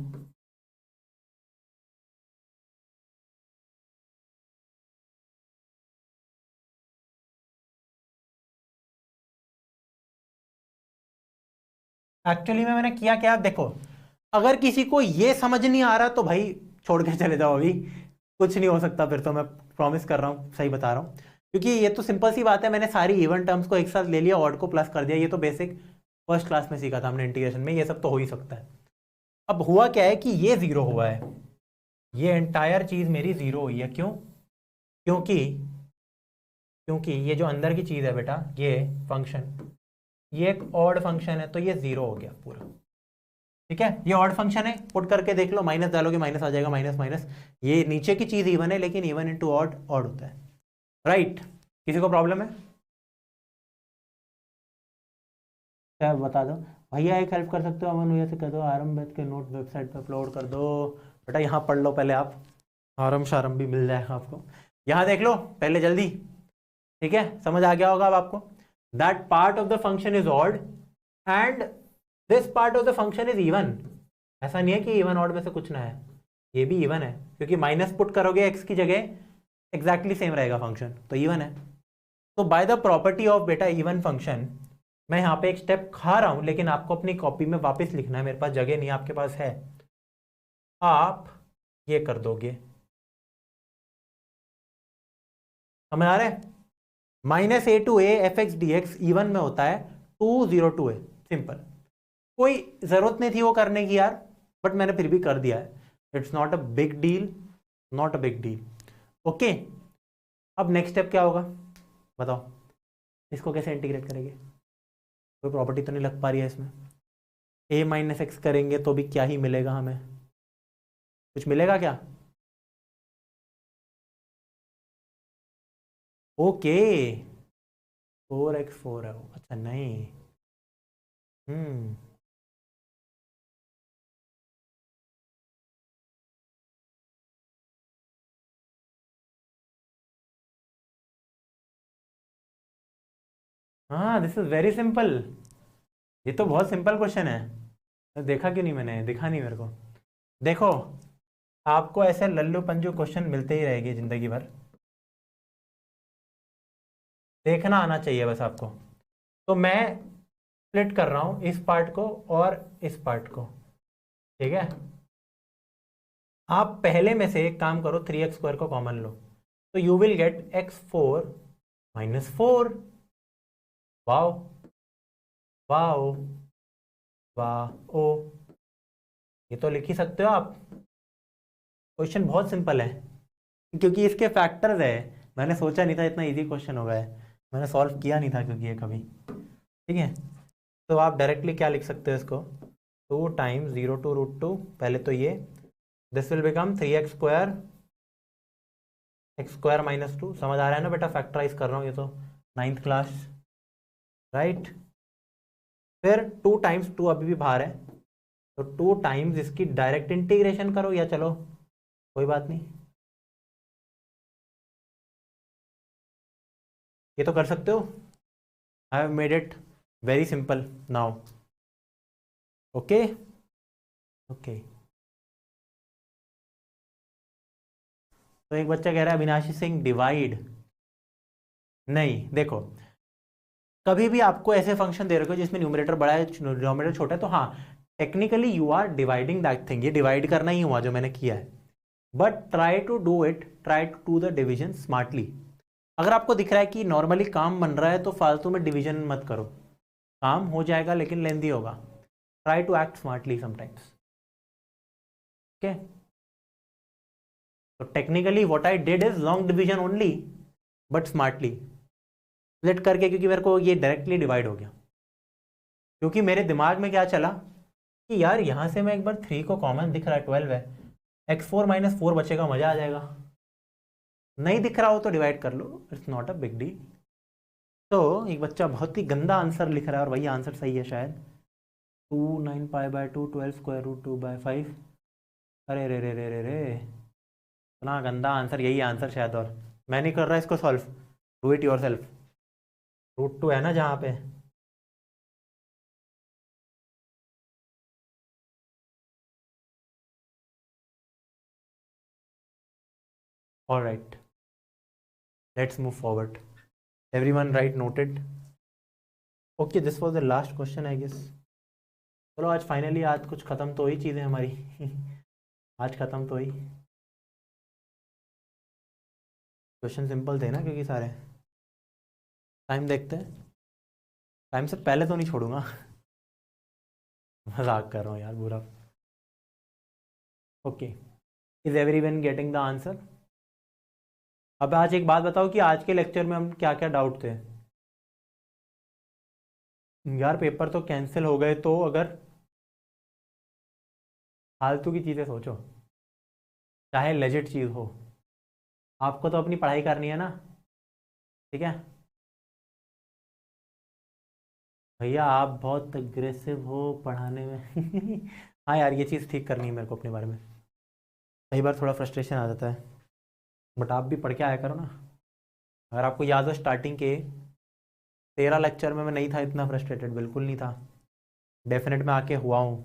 एक्चुअली में मैंने किया क्या, देखो अगर किसी को ये समझ नहीं आ रहा तो भाई छोड़ के चले जाओ, अभी कुछ नहीं हो सकता फिर तो, मैं प्रॉमिस कर रहा हूँ, सही बता रहा हूँ। क्योंकि ये तो सिंपल सी बात है, मैंने सारी इवन टर्म्स को एक साथ ले लिया, ऑड को प्लस कर दिया, ये तो बेसिक फर्स्ट क्लास में सीखा था हमने इंटीग्रेशन में, ये सब तो हो ही सकता है। अब हुआ क्या है कि ये जीरो हुआ है, ये एंटायर चीज मेरी जीरो हुई है, क्यों? क्योंकि क्योंकि ये जो अंदर की चीज है बेटा, ये फंक्शन, ये एक ऑड फंक्शन है, तो ये जीरो हो गया पूरा। ठीक है, ये ऑड फंक्शन है, पुट करके देख लो, माइनस डालोगे माइनस आ जाएगा, माइनस माइनस, ये नीचे की चीज इवन है, लेकिन इवन इंटू ऑड ऑड होता है, राइट? किसी को प्रॉब्लम है? क्या बता दो भैया, एक हेल्प कर सकते हो अमन भैया से कह दो, आरम बैठ के नोट वेबसाइट पे अपलोड कर दो। बेटा यहाँ पढ़ लो पहले आप, आरम शारम भी मिल जाएगा आपको, यहाँ देख लो पहले जल्दी। ठीक है, समझ आ गया होगा अब आपको, that part of the function is odd and this part of the function is even. ऐसा नहीं है कि इवन ऑड में से कुछ ना है, ये भी इवन है, क्योंकि माइनस पुट करोगे एक्स की जगह, एग्जैक्टली सेम रहेगा फंक्शन, तो इवन है। तो बाय द प्रॉपर्टी ऑफ बेटा इवन फंक्शन, मैं यहाँ पे एक स्टेप खा रहा हूं, लेकिन आपको अपनी कॉपी में वापस लिखना है, मेरे पास जगह नहीं, आपके पास है, आप ये कर दोगे, समझ आ रहे हैं? Minus a to a f x d x even में होता है 2 0 2 ए, सिंपल, कोई जरूरत नहीं थी वो करने की यार, बट मैंने फिर भी कर दिया है, it's not a big deal, not a big deal. Okay, अब नेक्स्ट स्टेप क्या होगा बताओ, इसको कैसे इंटीग्रेट करेंगे? कोई प्रॉपर्टी तो नहीं लग पा रही है इसमें, ए माइनस एक्स करेंगे तो भी क्या ही मिलेगा हमें, कुछ मिलेगा क्या? ओके, 4x4 है वो, अच्छा नहीं, हम्म, हाँ दिस इज वेरी सिंपल, ये तो बहुत सिंपल क्वेश्चन है, देखा क्यों नहीं मैंने, दिखा नहीं मेरे को। देखो, आपको ऐसे लल्लू पंजू क्वेश्चन मिलते ही रहेंगे जिंदगी भर, देखना आना चाहिए बस आपको। तो मैं स्प्लिट कर रहा हूँ इस पार्ट को और इस पार्ट को, ठीक है? आप पहले में से एक काम करो, 3x² को कॉमन लो, तो you will gate x4 - 4। Wow, wow, वाह ओ, ये तो लिख ही सकते हो आप, क्वेश्चन बहुत सिंपल है, क्योंकि इसके फैक्टर्स है, मैंने सोचा नहीं था इतना इजी क्वेश्चन होगा है, मैंने सॉल्व किया नहीं था क्योंकि ये कभी, ठीक है? तो आप डायरेक्टली क्या लिख सकते हो इसको, 2 × 0 2 √2, पहले तो ये, this will become 3x² x² - 2, समझ आ रहा है ना बेटा, फैक्टराइज कर रहा हूँ ये तो, 9th क्लास, राइट? फिर 2 × 2 अभी भी बाहर है, तो 2 इसकी डायरेक्ट इंटीग्रेशन करो, या चलो कोई बात नहीं, ये तो कर सकते हो, I have made it very simple now. Okay, okay, तो एक बच्चा कह रहा है अविनाशी सिंह डिवाइड, नहीं देखो, कभी भी आपको ऐसे फंक्शन दे रखे हो जिसमें न्यूमरेटर बड़ा है डिनोमिनेटर छोटा है, तो हाँ technically you are dividing that thing, ये डिवाइड करना ही हुआ जो मैंने किया है, but try to do it, try to do the division smartly. अगर आपको दिख रहा है कि नॉर्मली काम बन रहा है तो फालतू में डिवीजन मत करो, काम हो जाएगा लेकिन लेंदी होगा, try to act smartly sometimes. Okay, तो technically what I did is long division only, but smartly split करके, क्योंकि मेरे को ये डायरेक्टली डिवाइड हो गया, क्योंकि मेरे दिमाग में क्या चला कि यार यहाँ से मैं एक बार 3 को कॉमन दिख रहा है 12 है, x4 - 4 बचेगा, मजा आ जाएगा, नहीं दिख रहा हो तो डिवाइड कर लो, it's not a big deal. तो एक बच्चा बहुत ही गंदा आंसर लिख रहा है, और वही आंसर सही है शायद, 2 9 π/2 12 √2/5, अरे रे रे रे रे रे, इतना गंदा आंसर, यही आंसर शायद, और मैं नहीं कर रहा इसको solve, do it yourself, √2 है ना जहाँ पे, all right, let's move forward, everyone right noted? Okay, this was the last question I guess, चलो आज फाइनली आज कुछ ख़त्म तो हुई चीज़ें हमारी आज ख़त्म तो हुई। क्वेश्चन सिंपल थे ना क्योंकि सारे। टाइम देखते हैं, टाइम से पहले तो नहीं छोड़ूंगा मजाक कर रहा हूँ यार बुरा। Okay, is everyone getting the answer? अब आज एक बात बताओ कि आज के लेक्चर में हम क्या क्या डाउट थे। यार पेपर तो कैंसिल हो गए, तो अगर फालतू की चीज़ें सोचो, चाहे लेजिट चीज़ हो, आपको तो अपनी पढ़ाई करनी है ना, ठीक है। भैया आप बहुत अग्रेसिव हो पढ़ाने में हाँ यार ये चीज़ ठीक करनी है मेरे को अपने बारे में। कई बार थोड़ा फ्रस्ट्रेशन आ जाता है, बट आप भी पढ़ के आया करो ना। अगर आपको याद हो स्टार्टिंग के 13 लेक्चर में मैं नहीं था इतना फ्रस्ट्रेटेड, बिल्कुल नहीं था। डेफिनेट में आके हुआ हूँ,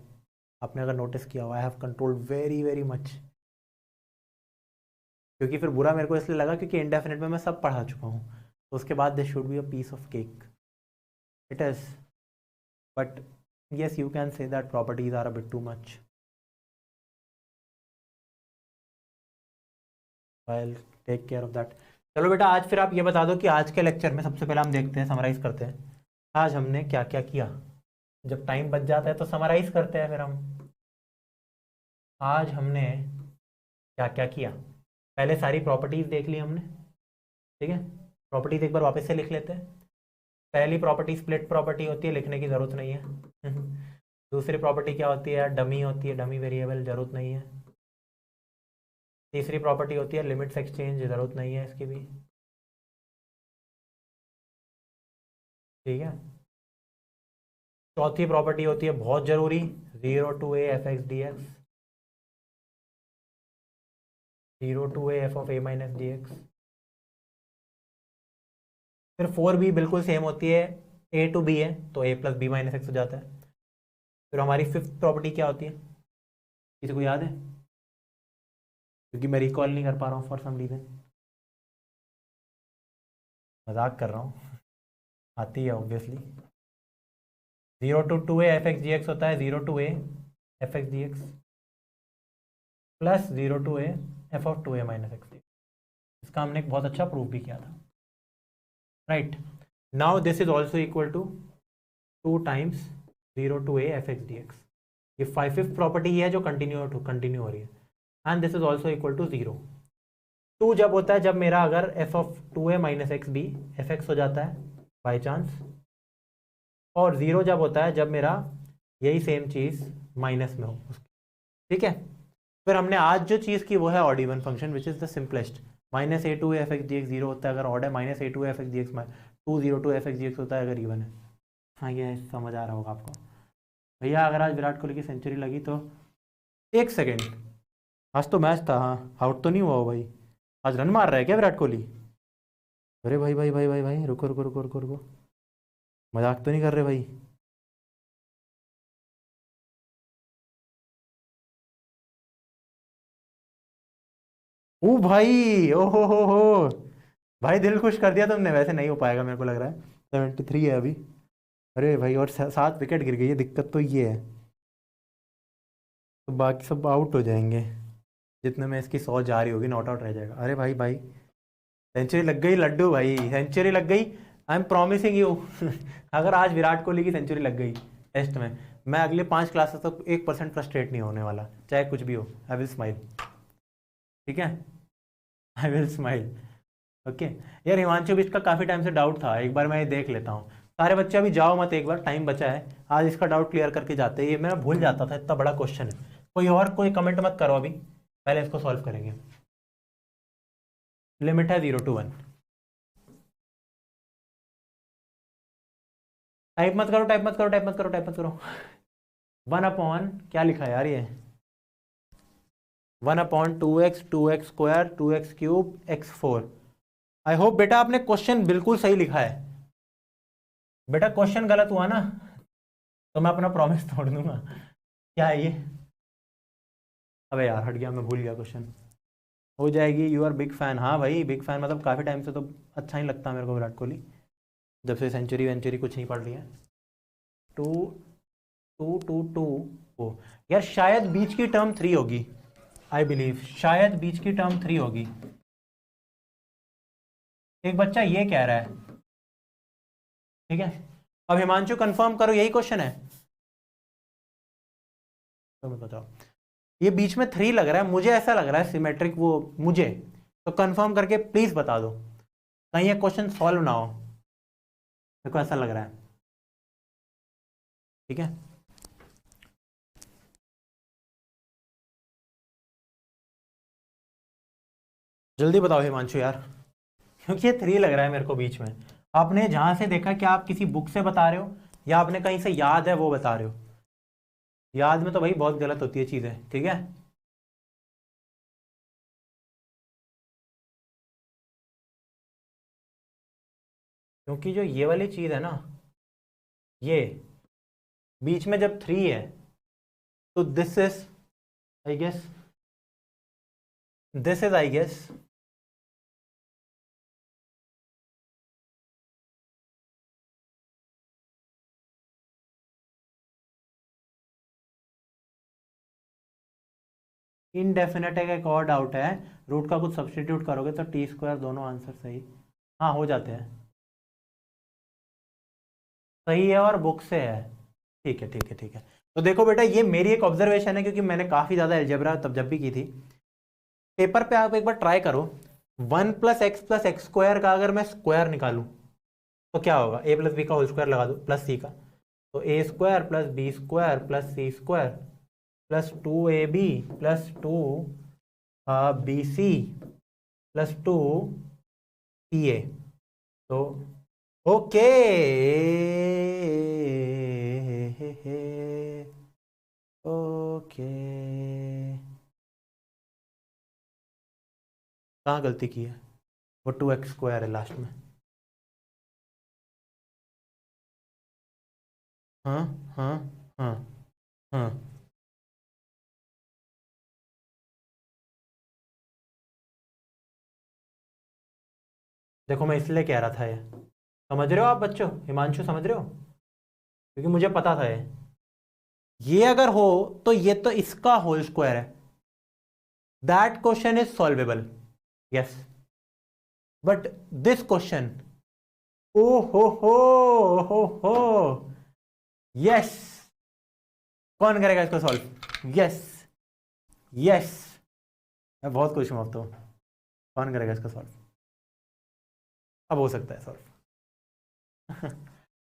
आपने अगर नोटिस किया हुआ, I have controlled very very much. क्योंकि फिर बुरा मेरे को इसलिए लगा क्योंकि इंडेफिनेट में मैं सब पढ़ा चुका हूँ, तो उसके बाद this should be a piece of cake. It is, but yes you can say that properties are a bit too much. I'll take care of that. चलो बेटा आज फिर आप ये बता दो कि आज के लेक्चर में सबसे पहले हम देखते हैं, समराइज करते हैं आज हमने क्या क्या किया। जब टाइम बच जाता है तो समराइज करते हैं फिर हम। आज हमने क्या क्या किया, पहले सारी प्रॉपर्टीज देख ली हमने, ठीक है। प्रॉपर्टीज एक बार वापस से लिख लेते हैं। पहली प्रॉपर्टी स्प्लिट प्रॉपर्टी होती है, लिखने की ज़रूरत नहीं है दूसरी प्रॉपर्टी क्या होती है, डमी होती है, डमी वेरिएबल, ज़रूरत नहीं है। तीसरी प्रॉपर्टी होती है लिमिट्स एक्सचेंज, ज़रूरत नहीं है इसकी भी, ठीक है। चौथी प्रॉपर्टी होती है बहुत ज़रूरी, 0 to a f x d x, 0 to a f of a minus d x. फिर 4b बिल्कुल सेम होती है, a to b है तो a plus B minus x हो जाता है। फिर हमारी फिफ्थ प्रॉपर्टी क्या होती है, किसी को याद है? क्योंकि मैं रिकॉल नहीं कर पा रहा हूँ फॉर सम रीज़न, मजाक कर रहा हूँ आती है obviously. 0 to 2a f x d x होता है 0 to a f x d x plus 0 to a f of 2a minus x d. इसका हमने एक बहुत अच्छा प्रूफ भी किया था, right. Now this is also equal to 2 times 0 to a f x d x. ये फिफ्थ प्रॉपर्टी ही है जो कंटिन्यू हो रही है, and this is also equal to 0। 2 जब होता है जब मेरा अगर f of 2a minus x b f x हो जाता है बाई चांस, और 0 जब होता है जब मेरा यही सेम चीज़ माइनस में हो, ठीक है। फिर हमने आज जो चीज़ की वो है odd even function which is the simplest. Minus a to f x d x 0 होता है अगर ऑड है, minus a to f x d x 2 0 to f x d x होता है अगर इवन है। हाँ ये समझ आ रहा होगा आपको। भैया अगर आज विराट कोहली की सेंचुरी लगी तो, एक सेकेंड, आज तो मैच था, हाँ आउट तो नहीं हुआ हो भाई, आज रन मार रहा है क्या विराट कोहली? अरे भाई भाई भाई भाई भाई रुको रुको रुको रुको रुको, मजाक तो नहीं कर रहे भाई? ओ भाई ओ हो भाई दिल खुश कर दिया तुमने। वैसे नहीं हो पाएगा मेरे को लग रहा है, 73 है अभी। अरे भाई और 7 विकेट गिर गई है, दिक्कत तो ये है। तो बाकी सब आउट हो जाएंगे, जितने में इसकी 100 जा रही होगी नॉट आउट रह जाएगा। अरे भाई भाई सेंचुरी लग गई लड्डू भाई, सेंचुरी लग गई, आई एम प्रॉमिसिंग यू अगर आज विराट कोहली की सेंचुरी लग गई टेस्ट में, मैं अगले 5 क्लासेस तक 1% फ्रस्ट्रेट नहीं होने वाला, चाहे कुछ भी हो। आई विल स्माइल, ठीक है, आई विल स्माइल। ओके यार हिमांशु बिष्ट का काफ़ी टाइम से डाउट था, एक बार मैं ये देख लेता हूँ। सारे बच्चे अभी जाओ मत, एक बार टाइम बचा है, आज इसका डाउट क्लियर करके जाते हैं। ये मैं भूल जाता था, इतना बड़ा क्वेश्चन है। कोई और कोई कमेंट मत करो अभी, पहले इसको सॉल्व करेंगे। लिमिट है 0 to 1। टाइप मत करो टाइप मत करो टाइप मत करो टाइप मत करो। 1 अपॉन क्या लिखा है यार ये, 1 upon 2x square 2x cube x4। I hope बेटा आपने क्वेश्चन बिल्कुल सही लिखा है। बेटा क्वेश्चन गलत हुआ ना तो मैं अपना प्रॉमिस तोड़ दूंगा। क्या है ये? अबे यार हट गया, मैं भूल गया क्वेश्चन। हो जाएगी, यू आर बिग फैन। हाँ भाई बिग फैन, मतलब काफ़ी टाइम से तो अच्छा नहीं लगता मेरे को विराट कोहली, जब से सेंचुरी वेंचुरी कुछ नहीं पड़ रही है। 2 टू टू टू ओ यार, शायद बीच की टर्म 3 होगी, आई बिलीव शायद बीच की टर्म 3 होगी। एक बच्चा ये कह रहा है, ठीक है। अब हिमांशु कंफर्म करो, यही क्वेश्चन है तो बताओ। ये बीच में 3 लग रहा है, मुझे ऐसा लग रहा है सिमेट्रिक वो, मुझे तो कंफर्म करके प्लीज बता दो, कहीं ये क्वेश्चन सॉल्व ना हो, मेरे को ऐसा लग रहा है, ठीक है। जल्दी बताओ हिमांशु यार, क्योंकि ये 3 लग रहा है मेरे को बीच में। आपने जहां से देखा, क्या आप किसी बुक से बता रहे हो या आपने कहीं से याद है वो बता रहे हो? याद में तो भाई बहुत गलत होती है चीजें, ठीक है। क्योंकि जो ये वाली चीज है ना, ये बीच में जब 3 है तो this is I guess, this is I guess indefinite है, एक और डाउट है। रूट का कुछ सब्सटीट्यूट करोगे तो टी स्क्वायर, दोनों आंसर सही, हाँ हो जाते हैं, सही है और बुक से है, ठीक है ठीक है ठीक है। तो देखो बेटा, ये मेरी एक ऑब्जर्वेशन है, क्योंकि मैंने काफ़ी ज़्यादा एल्जेब्रा तब जब भी की थी। पेपर पे आप एक बार ट्राई करो, 1 + x + x² का अगर मैं स्क्वायर निकालूं तो क्या होगा, a + b का होल स्क्वायर लगा दो प्लस c का, तो a² + b² + c² +2ab +2bc +2ca। तो ओके, ओके, कहाँ गलती की है? वो 2x² है लास्ट में। हाँ हाँ हाँ हाँ, देखो मैं इसलिए कह रहा था ये, समझ रहे हो आप बच्चों, हिमांशु समझ रहे हो, क्योंकि मुझे पता था ये अगर हो तो ये तो इसका होल स्क्वायर है, that question is solvable, yes. But this question, ओ हो, यस, कौन करेगा इसको सॉल्व? यस, यस, मैं बहुत खुश हूं अब तो, कौन करेगा इसको सॉल्व? अब हो सकता है सॉल्व।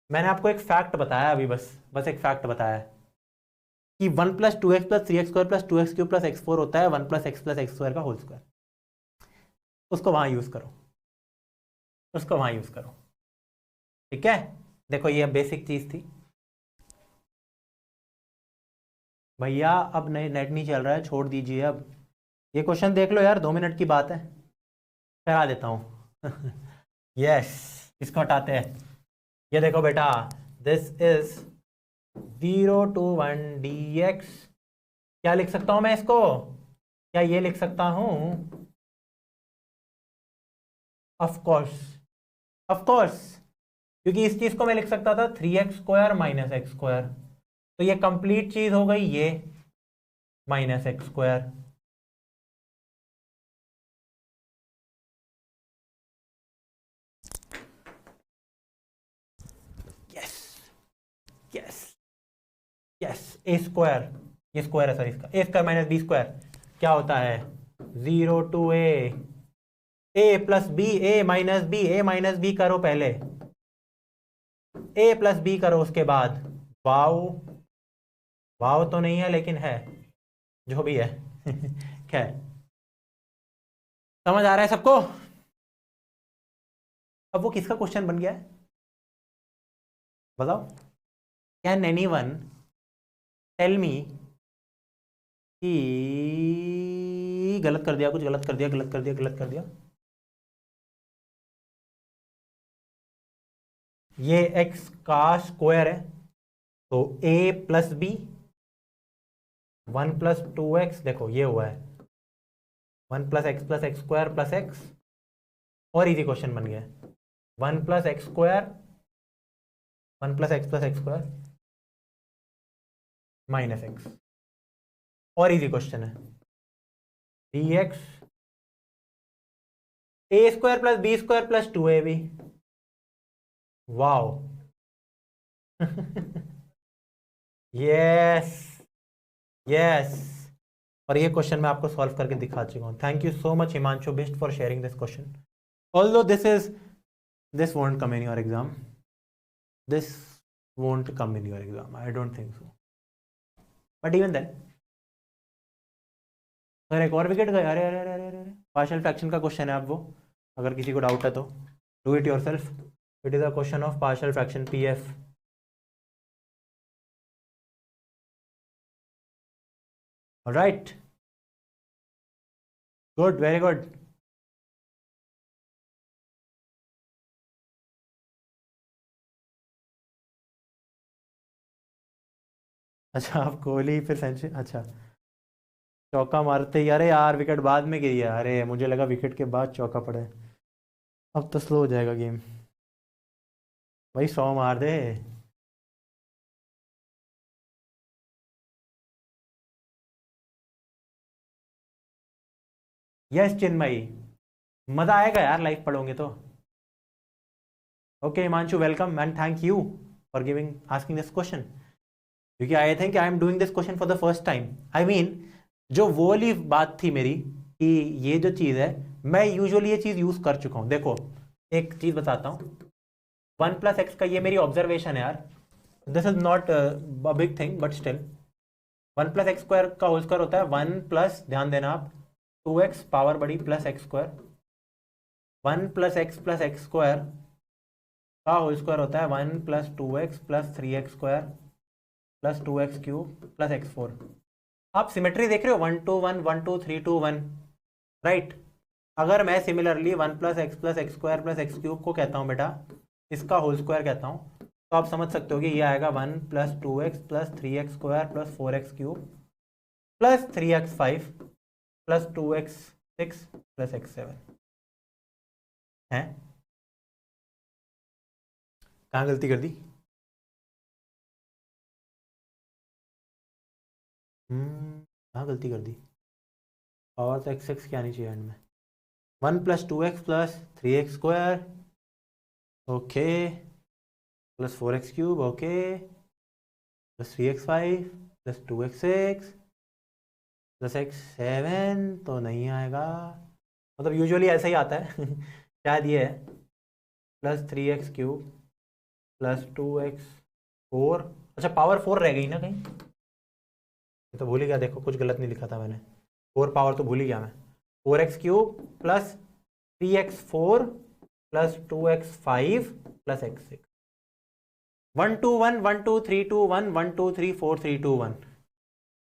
मैंने आपको एक फैक्ट बताया अभी, बस बस एक फैक्ट बताया है कि 1 + 2x + 3x² + 2x³ + x4 होता है 1 + x + x² का होल स्क्वायर। उसको वहां यूज करो, उसको वहां यूज करो, ठीक है। देखो ये बेसिक चीज थी भैया, अब नए नेट नहीं चल रहा है, छोड़ दीजिए अब। ये क्वेश्चन देख लो यार, 2 मिनट की बात है, करा देता हूँ। यस, इसको हटाते हैं। ये देखो बेटा, दिस इज 0 to 1 dx। क्या लिख सकता हूं मैं इसको? क्या ये लिख सकता हूं? ऑफ कोर्स, ऑफ कोर्स, क्योंकि इस चीज को मैं लिख सकता था 3x² - x², तो ये कंप्लीट चीज हो गई ये -x²। Yes, yes, yes, a², ये स्क्वायर है सर इसका, a² - b² क्या होता है? 0 to a + b, a - b करो पहले, a + b करो उसके बाद, वाओ, वाओ तो नहीं है लेकिन है, जो भी है। खैर, समझ आ रहा है सबको? अब वो किसका क्वेश्चन बन गया है बताओ? कैन एनीवन टेल मी कि गलत कर दिया, कुछ गलत कर दिया, गलत कर दिया, गलत कर दिया, ये x का स्क्वायर है, तो a + b 1 + 2x, देखो ये हुआ है 1 + x + x² + x, और इजी क्वेश्चन बन गया 1 + x² 1 + x + x², minus x. और इजी क्वेश्चन है, d x a square plus b square plus 2ab। Wow yes yes. और ये क्वेश्चन मैं आपको सॉल्व करके दिखा चुका हूँ। Thank you so much Himanshu Bisht for sharing this question. Although this won't come in your exam, this won't come in your exam, I don't think so, but even then. Sir एक और विकेट गया, अरे अरे अरे अरे अरे, पार्शियल फ्रैक्शन का क्वेश्चन है। आप वो अगर किसी को डाउट है तो do it yourself. It is a question of partial fraction PF. Right, good, very good. अच्छा आप कोहली फिर सेंचुरी, अच्छा चौका मारते ही, अरे यार विकेट बाद में गिरी है, अरे मुझे लगा विकेट के बाद चौका पड़े। अब तो स्लो हो जाएगा गेम भाई, 100 मार दे। यस चिन्मयी, मजा आएगा यार लाइव पढ़ोगे तो। Okay Himanshu, welcome and thank you for giving asking this question, क्योंकि I think I am doing this question for the first time. I mean जो वो वाली बात थी मेरी कि ये जो चीज़ है, मैं यूजुअली ये चीज़ यूज़ कर चुका हूँ। देखो एक चीज़ बताता हूँ, 1+x का ये मेरी ऑब्जर्वेशन है यार, this is not a big thing but still 1+x² का होल स्क्वायर होता है 1+, ध्यान देना आप, 2x पावर बड़ी प्लस x²। 1+x+x² का होल स्क्वायर होता है 1+2x plus 3x² plus 2x³ plus x4। आप सिमेट्री देख रहे हो, 1 2 1 1 2 3 2 1, राइट। अगर मैं सिमिलरली 1+x+x² प्लस x³ को कहता हूँ बेटा, इसका होल स्क्वायर कहता हूँ, तो आप समझ सकते हो कि ये आएगा 1+2x plus 3x² plus 4x³ plus 3x5 plus 2x6 plus x7 है। कहाँ गलती कर दी? कहाँ गलती कर दी? पावर तो x6 क्या नहीं चाहिए एंड में। 1+2x plus 3x², okay, plus 4x³ okay, plus 3x5 plus 2x6 plus x7 तो नहीं आएगा, मतलब यूजुअली ऐसा ही आता है शायद ये है, प्लस 3x³ प्लस 2x4। अच्छा पावर 4 रह गई ना कहीं, ये तो भूल ही गया, देखो कुछ गलत नहीं लिखा था मैंने, 4 पावर तो भूल ही गया मैं। 4x³ plus 3x4 plus 2x5 plus x6। 1 2 1 1 2 3 2 1 1 2 3 4 3 2 1।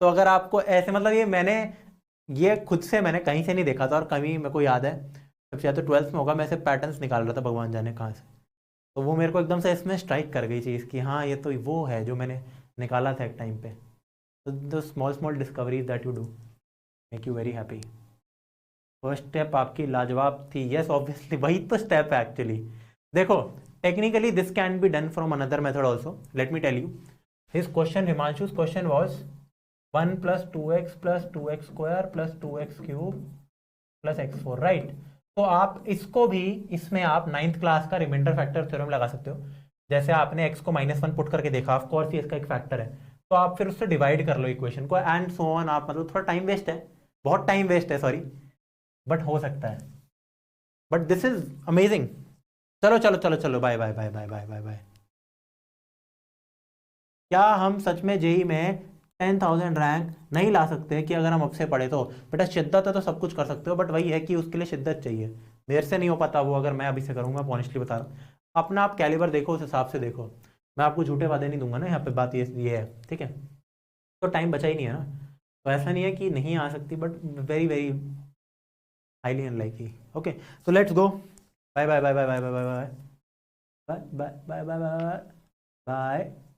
तो अगर आपको ऐसे, मतलब ये मैंने ये खुद से मैंने कहीं से नहीं देखा था, और कभी मेरे को याद है जब शायद तो 12th में होगा, मैं ऐसे पैटर्न्स निकाल रहा था भगवान जाने कहाँ से, तो वो मेरे को एकदम से इसमें स्ट्राइक कर गई चीज़ कि हाँ ये तो वो है जो मैंने निकाला था एक टाइम पे। तो the small small discoveries that you do make you very happy. First step आपकी लाजवाब थी, यस ऑब्वियसली वही तो स्टेप है एक्चुअली। देखो technically this can be done from another method also, let me tell you. His question, Himanshu's question was 1+2x plus 2x² plus 2x³ plus x4, right. तो आप इसको भी, इसमें आप 9th क्लास का रिमाइंडर फैक्टर थ्योरम लगा सकते हो। जैसे आपने x को -1 पुट करके देखा, ऑफ कोर्स ये इसका एक फैक्टर है, तो आप फिर उससे डिवाइड कर लो इक्वेशन को एंड सो ऑन। आप मतलब थोड़ा टाइम वेस्ट है, बहुत टाइम वेस्ट है सॉरी, बट हो सकता है, बट दिस इज अमेजिंग। चलो चलो चलो चलो, bye bye bye bye bye bye bye. क्या हम सच में जेई में 10,000 रैंक नहीं ला सकते कि अगर हम अब से पढ़े तो? बेटा शिद्दत है तो सब कुछ कर सकते हो, बट वही है कि उसके लिए शिद्दत चाहिए। मेरे से नहीं हो पाता वो, अगर मैं अभी से करूँगा, ऑनेस्टली बता रहा हूँ। अपना आप कैलिबर देखो, उस हिसाब से देखो, मैं आपको झूठे वादे नहीं दूंगा ना यहाँ पे, बात ये है, ठीक है। तो टाइम बचा ही नहीं है ना, तो ऐसा नहीं है कि नहीं आ सकती, but very very highly unlikely. Okay so let's go, bye bye bye bye bye bye bye bye bye bye bye bye bye bye.